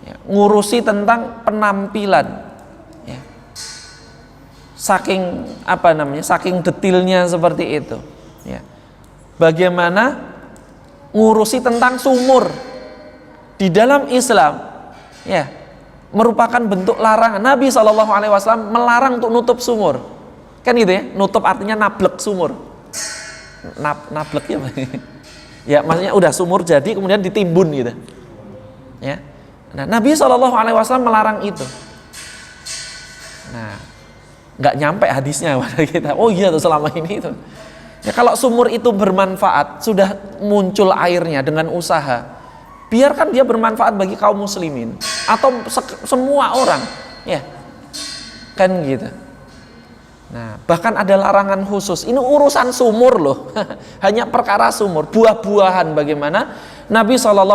[SPEAKER 2] ya, ngurusi tentang penampilan ya. Saking detailnya seperti itu ya. Bagaimana ngurusi tentang sumur di dalam Islam ya, merupakan bentuk larangan. Nabi SAW melarang untuk nutup sumur, kan gitu ya, nutup artinya nablek sumur, nablek ya ya, maksudnya udah sumur jadi kemudian ditimbun gitu ya. Nah, Nabi SAW melarang itu. Nah, nggak nyampe hadisnya pada kita. Oh iya tuh, selama ini itu ya, kalau sumur itu bermanfaat, sudah muncul airnya dengan usaha, biarkan dia bermanfaat bagi kaum muslimin atau semua orang ya, kan gitu. Nah, bahkan ada larangan khusus. Ini urusan sumur loh. Hanya perkara sumur, buah-buahan bagaimana Nabi SAW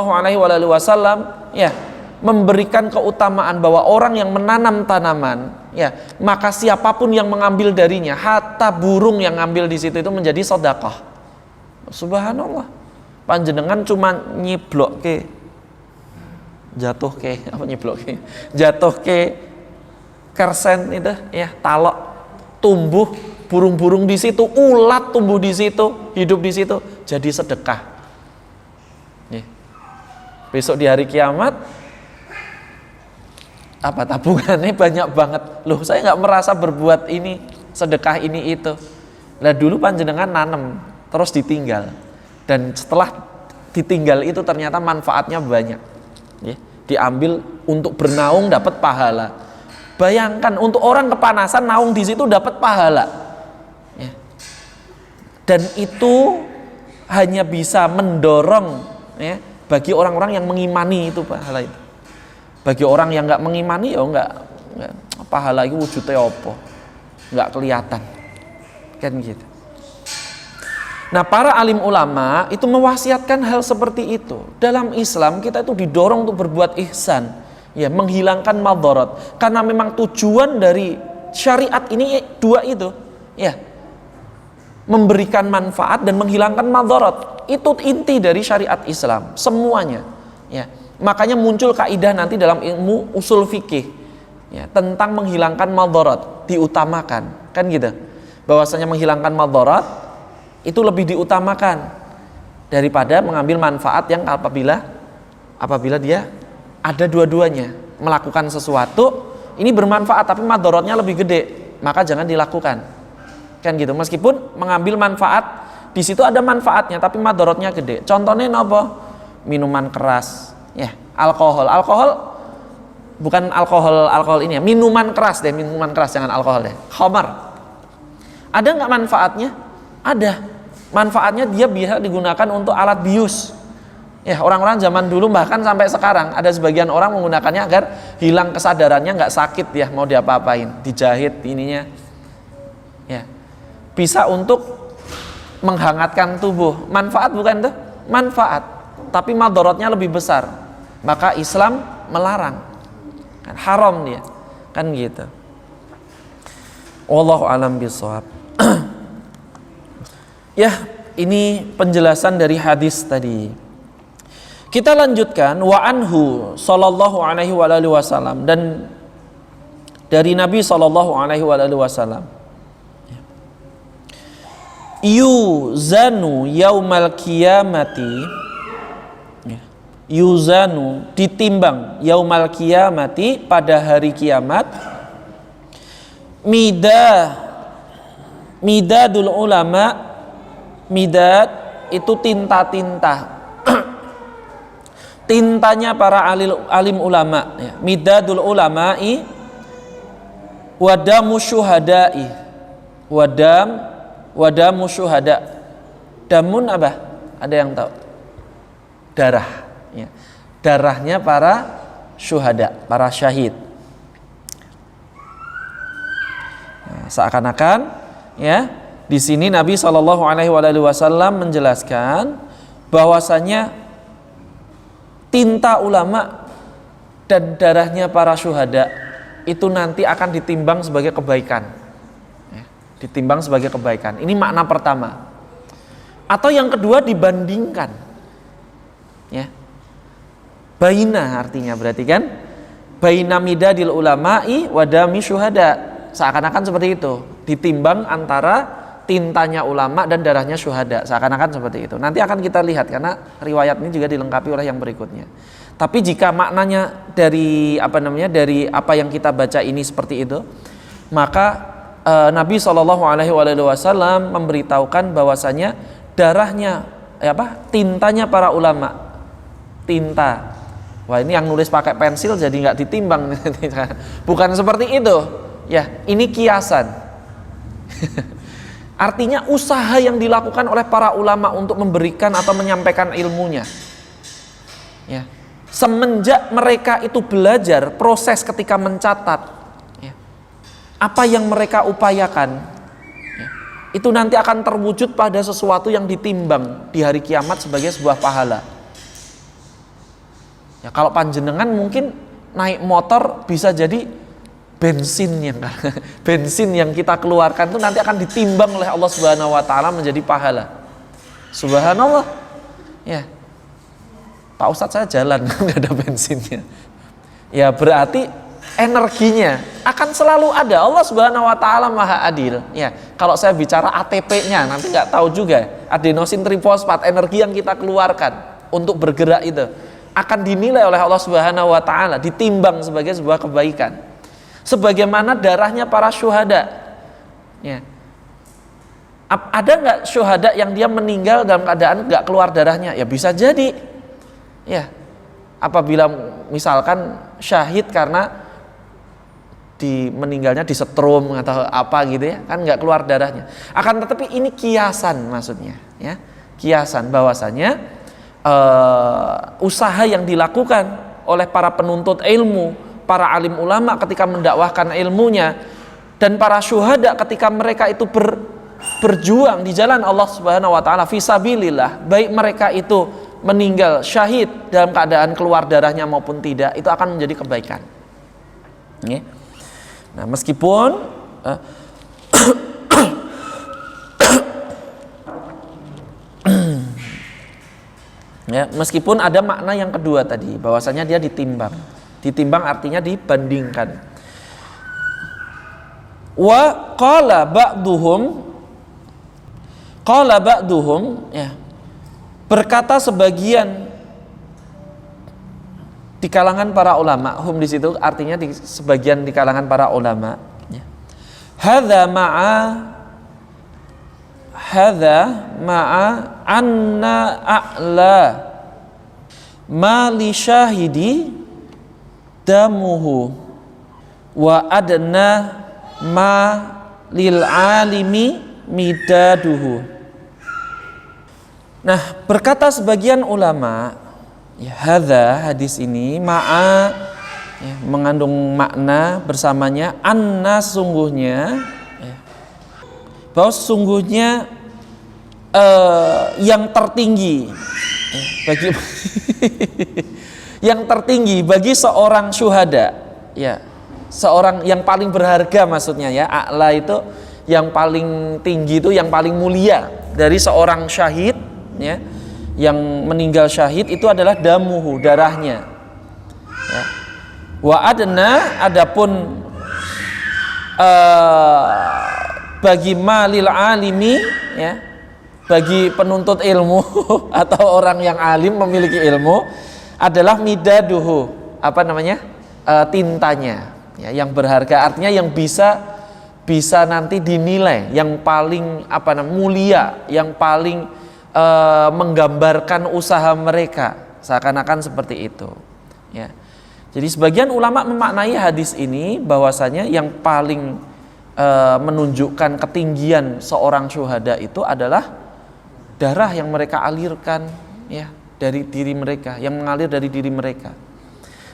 [SPEAKER 2] ya memberikan keutamaan bahwa orang yang menanam tanaman ya, maka siapapun yang mengambil darinya, hatta burung yang ngambil di situ itu menjadi sedekah. Subhanallah. Panjenengan cuma nyiblok ke jatuh ke kersen itu ya, talok, tumbuh burung-burung di situ, ulat tumbuh di situ, hidup di situ, jadi sedekah. Besok di hari kiamat, apa tabungannya banyak banget. Loh, saya nggak merasa berbuat ini, sedekah ini itu. Lah dulu panjenengan nanam, terus ditinggal, dan setelah ditinggal itu ternyata manfaatnya banyak. Diambil untuk bernaung dapat pahala, Bayangkan untuk orang kepanasan naung di situ dapat pahala. Ya. Dan itu hanya bisa mendorong ya bagi orang-orang yang mengimani itu pahala itu. Bagi orang yang nggak mengimani ya nggak pahala itu wujudnya apa? Nggak kelihatan. Kan gitu. Nah, para alim ulama itu mewasiatkan hal seperti itu. Dalam Islam kita itu didorong untuk berbuat ihsan, ya, menghilangkan madharat. Karena memang tujuan dari syariat ini dua itu, ya. Memberikan manfaat dan menghilangkan madharat. Itu inti dari syariat Islam, semuanya, ya. Makanya muncul kaidah nanti dalam ilmu usul fikih, ya, tentang menghilangkan madharat diutamakan, kan gitu. Bahwasanya menghilangkan madharat itu lebih diutamakan daripada mengambil manfaat yang apabila dia ada dua-duanya. Melakukan sesuatu ini bermanfaat tapi madharatnya lebih gede, maka jangan dilakukan. Kan gitu. Meskipun mengambil manfaat di situ ada manfaatnya tapi madharatnya gede. Contohnya apa? Minuman keras, ya, alkohol. Alkohol bukan alkohol ini ya, minuman keras jangan alkohol deh. Khamar. Ada nggak manfaatnya? Ada. Manfaatnya dia bisa digunakan untuk alat bius. Ya, orang-orang zaman dulu bahkan sampai sekarang ada sebagian orang menggunakannya agar hilang kesadarannya, nggak sakit ya, mau diapa-apain, dijahit ininya. Ya. Bisa untuk menghangatkan tubuh. Manfaat bukan tuh? Manfaat. Tapi madharatnya lebih besar. Maka Islam melarang. Kan haram dia. Kan gitu. Wallahu a'lam bishawab. Ya, ini penjelasan dari hadis tadi. Kita lanjutkan wa anhu sallallahu alaihi wasallam, dan dari Nabi sallallahu alaihi wasallam. Yuzanu yaumal qiyamati, yuzanu ditimbang yaumal qiyamati pada hari kiamat, midadul ulama. Midad itu tinta-tinta. Tintanya para alim ulama, ya. Midadul ulama'i wadamu syuhada'i. Wadamu syuhada. Damun apa? Ada yang tahu? Darah, ya. Darahnya para syuhada, para syahid. Nah, seakan-akan ya di sini Nabi Shallallahu Alaihi Wasallam menjelaskan bahwasanya tinta ulama dan darahnya para syuhada itu nanti akan ditimbang sebagai kebaikan, ya, ditimbang sebagai kebaikan. Ini makna pertama. Atau yang kedua dibandingkan, ya. Baina artinya berarti kan baina midadil ulama'i wadami syuhada, seakan-akan seperti itu, ditimbang antara tintanya ulama dan darahnya syuhada, seakan-akan seperti itu. Nanti akan kita lihat karena riwayat ini juga dilengkapi oleh yang berikutnya. Tapi jika maknanya dari dari apa yang kita baca ini seperti itu, maka Nabi Shallallahu Alaihi Wasallam memberitahukan bahwasanya darahnya tintanya para ulama, tinta. Wah, ini yang nulis pakai pensil jadi nggak ditimbang. Bukan seperti itu, ya. Ini kiasan. Artinya usaha yang dilakukan oleh para ulama untuk memberikan atau menyampaikan ilmunya, ya. Semenjak mereka itu belajar, proses ketika mencatat, ya, apa yang mereka upayakan, ya, itu nanti akan terwujud pada sesuatu yang ditimbang di hari kiamat sebagai sebuah pahala. Ya, kalau panjenengan mungkin naik motor bisa jadi bensin yang kita keluarkan itu nanti akan ditimbang oleh Allah Subhanahu wa taala menjadi pahala. Subhanallah. Ya. Pak Ustadz saya jalan enggak ada bensinnya. Ya berarti energinya akan selalu ada. Allah Subhanahu wa taala Maha Adil. Ya, kalau saya bicara ATP-nya nanti enggak tahu juga. Adenosin trifosfat, energi yang kita keluarkan untuk bergerak itu akan dinilai oleh Allah Subhanahu wa taala, ditimbang sebagai sebuah kebaikan. Sebagaimana darahnya para syuhada, ya. Ada nggak syuhada yang dia meninggal dalam keadaan nggak keluar darahnya? Ya bisa jadi, ya. Apabila misalkan syahid karena meninggalnya disetrum atau apa gitu ya, kan nggak keluar darahnya. Akan tetapi ini kiasan maksudnya, ya, kiasan bahwasanya usaha yang dilakukan oleh para penuntut ilmu, para alim ulama ketika mendakwahkan ilmunya, dan para syuhada ketika mereka itu berjuang di jalan Allah Subhanahu wa taala fisabilillah, baik mereka itu meninggal syahid dalam keadaan keluar darahnya maupun tidak, itu akan menjadi kebaikan. Nah, meskipun ya, meskipun ada makna yang kedua tadi, bahwasanya dia ditimbang. Ditimbang artinya dibandingkan. Wa qala ba'duhum ya. Berkata sebagian di kalangan para ulama, hum di situ artinya sebagian di kalangan para ulama, ya. Hadza ma'a anna a'la ma li syahidi damuhu wa adna ma lil alimi midaduhu. Nah, berkata sebagian ulama, ya, hadza hadis ini ma'a ya, mengandung makna bersamanya anna sungguhnya ya, bahwa sungguhnya yang tertinggi ya, bagi yang tertinggi bagi seorang syuhada, ya, seorang yang paling berharga maksudnya ya, a'la itu yang paling tinggi, itu yang paling mulia dari seorang syahid ya, yang meninggal syahid itu adalah damuhu, darahnya ya. Wa adna, adapun bagi malil alimi ya, bagi penuntut ilmu atau orang yang alim memiliki ilmu adalah midaduhu, apa namanya, tintanya ya, yang berharga, artinya yang bisa nanti dinilai, yang paling apa namanya, mulia, yang paling menggambarkan usaha mereka, seakan-akan seperti itu ya. Jadi sebagian ulama memaknai hadis ini bahwasanya yang paling menunjukkan ketinggian seorang syuhada itu adalah darah yang mereka alirkan ya dari diri mereka, yang mengalir dari diri mereka.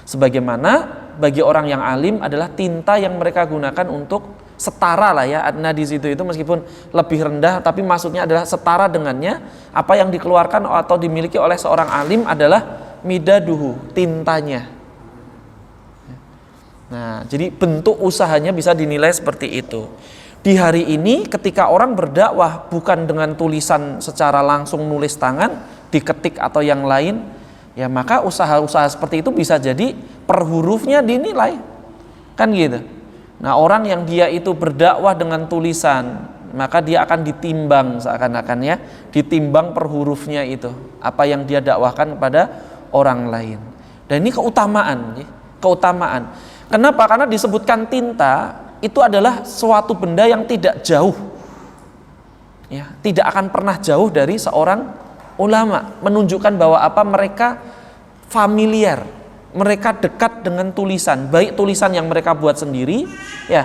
[SPEAKER 2] Sebagaimana bagi orang yang alim adalah tinta yang mereka gunakan untuk setara lah ya, adna di situ itu meskipun lebih rendah, tapi maksudnya adalah setara dengannya apa yang dikeluarkan atau dimiliki oleh seorang alim adalah midaduhu, tintanya. Nah, jadi bentuk usahanya bisa dinilai seperti itu. Di hari ini ketika orang berdakwah bukan dengan tulisan secara langsung nulis tangan, diketik atau yang lain, ya maka usaha-usaha seperti itu bisa jadi per hurufnya dinilai, kan gitu. Nah, orang yang dia itu berdakwah dengan tulisan, maka dia akan ditimbang seakan-akan ya, ditimbang per hurufnya itu, apa yang dia dakwahkan kepada orang lain. Dan ini keutamaan. Kenapa? Karena disebutkan tinta itu adalah suatu benda yang tidak jauh, ya, tidak akan pernah jauh dari seorang ulama, menunjukkan bahwa apa, mereka familiar, mereka dekat dengan tulisan, baik tulisan yang mereka buat sendiri ya,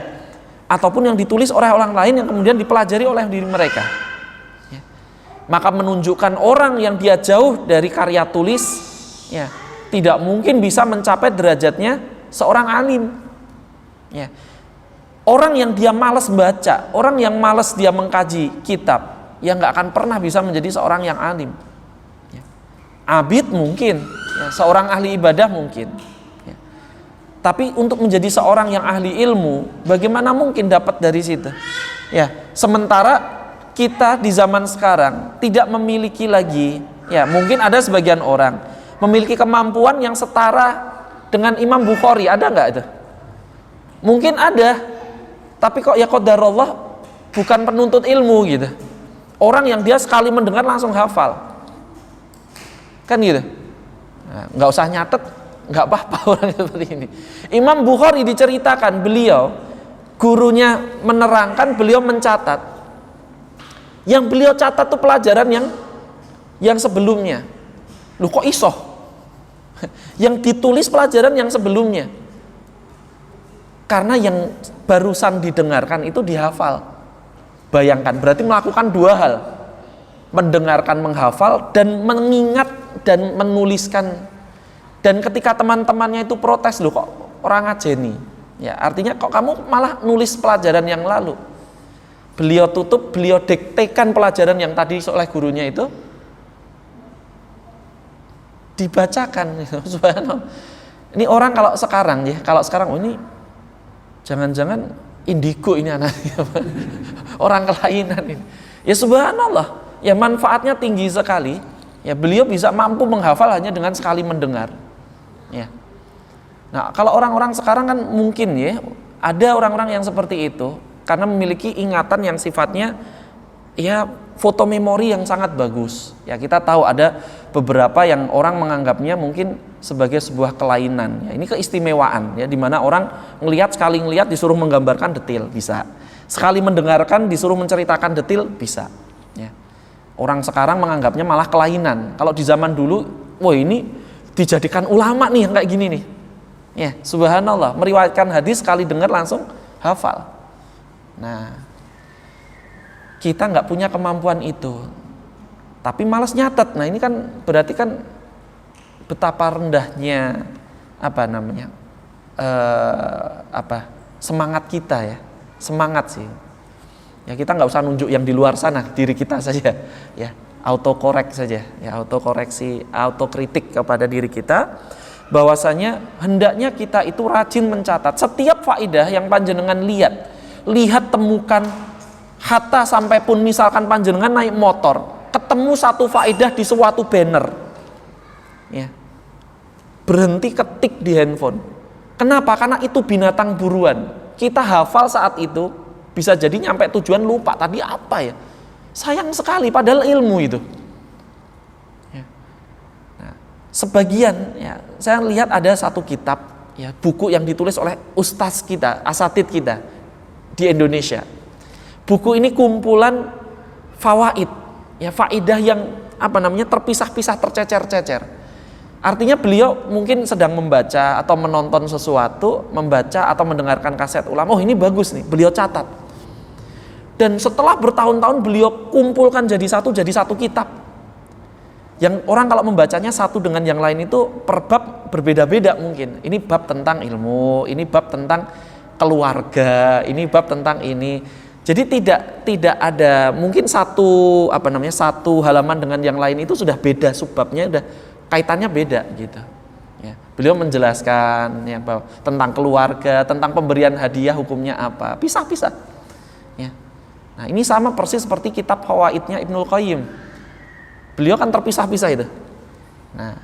[SPEAKER 2] ataupun yang ditulis oleh orang lain yang kemudian dipelajari oleh diri mereka ya. Maka menunjukkan orang yang dia jauh dari karya tulis ya, tidak mungkin bisa mencapai derajatnya seorang alim ya. Orang yang dia malas baca, orang yang malas dia mengkaji kitab, ya nggak akan pernah bisa menjadi seorang yang alim ya. Abid mungkin ya, seorang ahli ibadah mungkin ya. Tapi untuk menjadi seorang yang ahli ilmu, bagaimana mungkin dapat dari situ ya. Sementara kita di zaman sekarang tidak memiliki lagi ya, mungkin ada sebagian orang memiliki kemampuan yang setara dengan Imam Bukhari, ada nggak itu? Mungkin ada, tapi kok ya qadarullah bukan penuntut ilmu gitu. Orang yang dia sekali mendengar langsung hafal, kan gitu. Nah, nggak usah nyatet, nggak apa-apa orang seperti ini. Imam Bukhari diceritakan beliau, gurunya menerangkan, beliau mencatat. Yang beliau catat tuh pelajaran yang sebelumnya. Loh kok iso? Yang ditulis pelajaran yang sebelumnya. Karena yang barusan didengarkan itu dihafal. Bayangkan, berarti melakukan dua hal. Mendengarkan, menghafal, dan mengingat dan menuliskan. Dan ketika teman-temannya itu protes, loh kok orang ngajeni? Ya, artinya kok kamu malah nulis pelajaran yang lalu. Beliau tutup, beliau diktekan pelajaran yang tadi oleh gurunya itu, dibacakan. Subhanallah. Ini orang kalau sekarang oh ini jangan-jangan indigo ini anaknya, orang kelainan ini. Ya subhanallah, ya manfaatnya tinggi sekali. Ya beliau bisa mampu menghafal hanya dengan sekali mendengar. Ya. Nah kalau orang-orang sekarang kan mungkin ya ada orang-orang yang seperti itu karena memiliki ingatan yang sifatnya ya foto memori yang sangat bagus. Ya kita tahu ada beberapa yang orang menganggapnya mungkin sebagai sebuah kelainan. Ya, ini keistimewaan ya, di mana orang sekali ngelihat disuruh menggambarkan detail bisa. Sekali mendengarkan disuruh menceritakan detail bisa. Ya. Orang sekarang menganggapnya malah kelainan. Kalau di zaman dulu, wah ini dijadikan ulama nih yang kayak gini nih. Ya, subhanallah, meriwayatkan hadis sekali dengar langsung hafal. Nah, kita nggak punya kemampuan itu, tapi malas nyatet. Nah ini kan berarti kan betapa rendahnya semangat kita ya, semangat sih. Ya kita nggak usah nunjuk yang di luar sana, diri kita saja. Ya autokorek saja, ya autokoreksi, autokritik kepada diri kita. Bahwasanya hendaknya kita itu rajin mencatat setiap faedah yang panjenengan lihat temukan. Hatta sampai pun misalkan panjenengan naik motor, ketemu satu faedah di suatu banner, ya, berhenti ketik di handphone. Kenapa? Karena itu binatang buruan. Kita hafal saat itu, bisa jadi nyampe tujuan lupa tadi apa ya. Sayang sekali, padahal ilmu itu. Ya. Nah, sebagian, ya, saya lihat ada satu kitab, ya, buku yang ditulis oleh ustaz kita, asatid kita di Indonesia. Buku ini kumpulan fawaid, ya faidah yang terpisah-pisah, tercecer-cecer. Artinya beliau mungkin sedang membaca atau menonton sesuatu, membaca atau mendengarkan kaset ulama. Oh ini bagus nih, beliau catat. Dan setelah bertahun-tahun beliau kumpulkan jadi satu kitab. Yang orang kalau membacanya satu dengan yang lain itu per bab berbeda-beda mungkin. Ini bab tentang ilmu, ini bab tentang keluarga, ini bab tentang ini. Jadi tidak ada mungkin satu halaman dengan yang lain itu sudah beda subbabnya, udah kaitannya beda gitu. Ya, beliau menjelaskan ya bahwa tentang keluarga, tentang pemberian hadiah hukumnya apa, pisah-pisah. Ya. Nah ini sama persis seperti kitab Fawaidnya Ibnul Qayyim. Beliau kan terpisah-pisah itu. Nah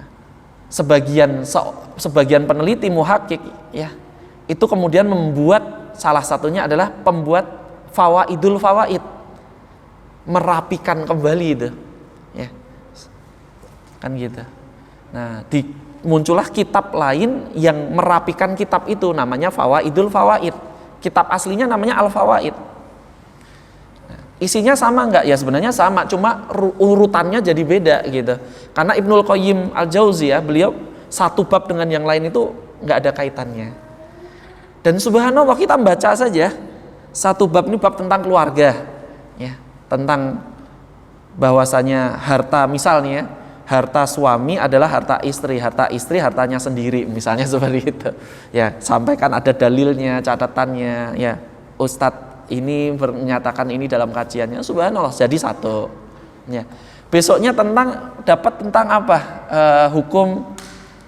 [SPEAKER 2] sebagian peneliti muhakkik ya itu kemudian membuat salah satunya adalah pembuat Fawaidul Fawaid, merapikan kembali itu, ya, kan gitu. Nah, muncullah kitab lain yang merapikan kitab itu, namanya Fawaidul Fawaid. Kitab aslinya namanya Al Fawaid. Nah, isinya sama nggak? Ya sebenarnya sama, cuma urutannya jadi beda gitu. Karena Ibnul Qayyim Al-Jauziyah beliau satu bab dengan yang lain itu nggak ada kaitannya. Dan subhanallah kita baca saja. Satu bab ini bab tentang keluarga, ya, tentang bahwasanya harta misalnya harta suami adalah harta istri hartanya sendiri misalnya seperti itu, ya sampaikan ada dalilnya, catatannya, ya Ustadz ini menyatakan ini dalam kajiannya, subhanallah jadi satu, ya besoknya dapat tentang apa hukum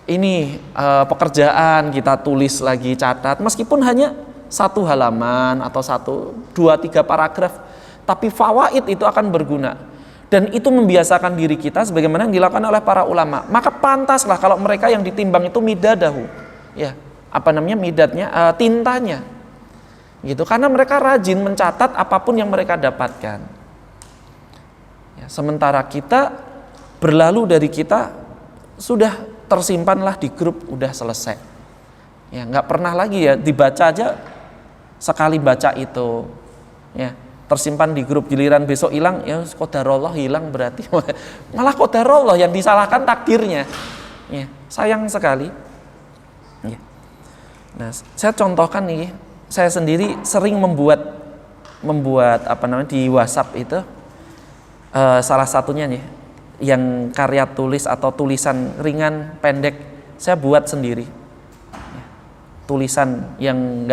[SPEAKER 2] ini pekerjaan kita tulis lagi catat meskipun hanya satu halaman atau 2-3 paragraf, tapi fawaid itu akan berguna dan itu membiasakan diri kita sebagaimana yang dilakukan oleh para ulama. Maka pantaslah kalau mereka yang ditimbang itu midadahu, ya midadnya tintanya, gitu, karena mereka rajin mencatat apapun yang mereka dapatkan. Ya, sementara kita berlalu dari kita sudah tersimpanlah di grup, udah selesai, ya nggak pernah lagi ya dibaca aja. Sekali baca itu ya tersimpan di grup, giliran besok hilang ya qadarullah hilang, berarti malah qadarullah yang disalahkan takdirnya, ya sayang sekali ya. Nah saya contohkan nih saya sendiri sering membuat di WhatsApp itu salah satunya nih yang karya tulis atau tulisan ringan pendek saya buat sendiri. Tulisan yang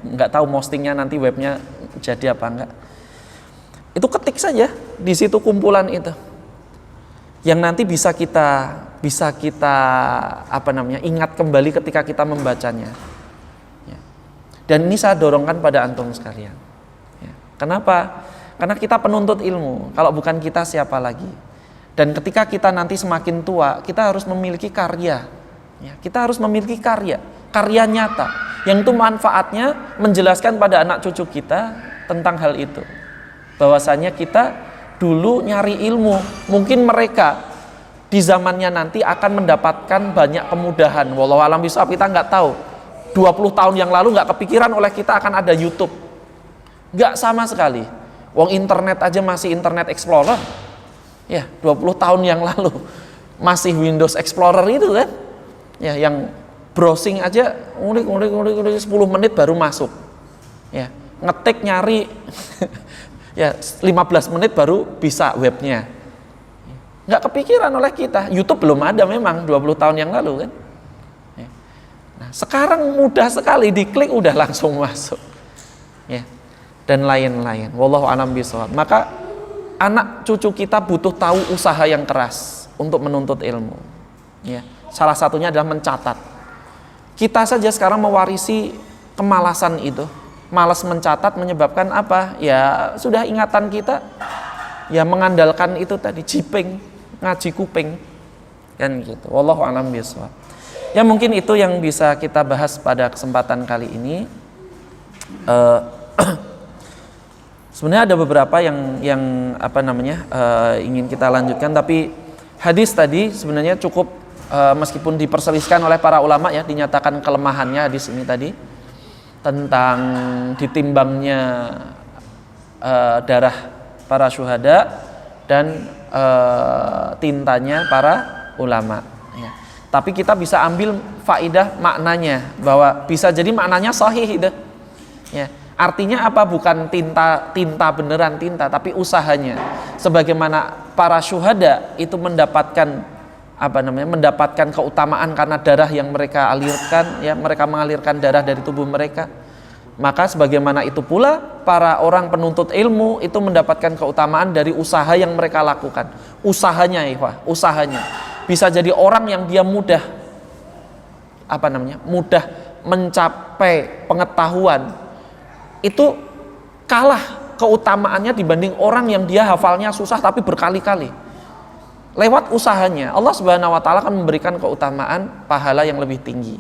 [SPEAKER 2] nggak tahu postingnya nanti webnya jadi apa enggak. Itu ketik saja di situ kumpulan itu. Yang nanti bisa kita ingat kembali ketika kita membacanya. Ya. Dan ini saya dorongkan pada antum sekalian. Ya. Kenapa? Karena kita penuntut ilmu. Kalau bukan kita siapa lagi? Dan ketika kita nanti semakin tua, kita harus memiliki karya. Ya. Kita harus memiliki karya nyata. Yang itu manfaatnya menjelaskan pada anak cucu kita tentang hal itu. Bahwasanya kita dulu nyari ilmu, mungkin mereka di zamannya nanti akan mendapatkan banyak kemudahan. Wallahu a'lam bishawab, kita nggak tahu. 20 tahun yang lalu nggak kepikiran oleh kita akan ada YouTube. Nggak sama sekali. Wong internet aja masih Internet Explorer. Ya, 20 tahun yang lalu masih Windows Explorer itu kan. Ya, yang browsing aja ngulik 10 menit baru masuk. Ya, ngetik nyari ya 15 menit baru bisa webnya. Nggak kepikiran oleh kita. YouTube belum ada memang 20 tahun yang lalu kan. Nah, sekarang mudah sekali, diklik udah langsung masuk. Ya. Dan lain-lain. Wallahu a'lam bishawab. Maka anak cucu kita butuh tahu usaha yang keras untuk menuntut ilmu. Ya. Salah satunya adalah mencatat. Kita saja sekarang mewarisi kemalasan itu. Malas mencatat menyebabkan apa? Ya sudah ingatan kita ya mengandalkan itu tadi jiping, ngaji kuping kan gitu. Wallahu a'lam bishawab. Ya mungkin itu yang bisa kita bahas pada kesempatan kali ini. Sebenarnya ada beberapa yang ingin kita lanjutkan, tapi hadis tadi sebenarnya cukup meskipun diperselisihkan oleh para ulama ya, dinyatakan kelemahannya hadis ini tadi tentang ditimbangnya darah para syuhada dan tintanya para ulama ya. Tapi kita bisa ambil faidah maknanya, bahwa bisa jadi maknanya sahih itu ya. Artinya apa? Bukan tinta beneran tinta, tapi usahanya. Sebagaimana para syuhada itu mendapatkan keutamaan karena darah yang mereka alirkan ya, mereka mengalirkan darah dari tubuh mereka. Maka sebagaimana itu pula para orang penuntut ilmu itu mendapatkan keutamaan dari usaha yang mereka lakukan. Usahanya usahanya. Bisa jadi orang yang dia mudah mencapai pengetahuan, itu kalah keutamaannya dibanding orang yang dia hafalnya susah tapi berkali-kali. Lewat usahanya Allah Subhanahu wa taala akan memberikan keutamaan pahala yang lebih tinggi.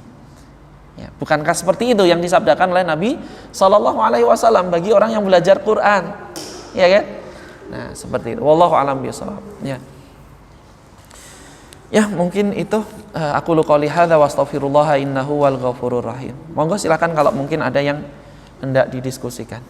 [SPEAKER 2] Ya, bukankah seperti itu yang disabdakan oleh Nabi Sallallahu Alaihi Wasallam bagi orang yang belajar Quran, ya kan? Nah seperti itu. Wallahu a'lam bishawab. Ya mungkin itu. Aku qouli hadza wa astaghfirullah innahu wal ghafurur rahim. Monggo silakan kalau mungkin ada yang hendak didiskusikan.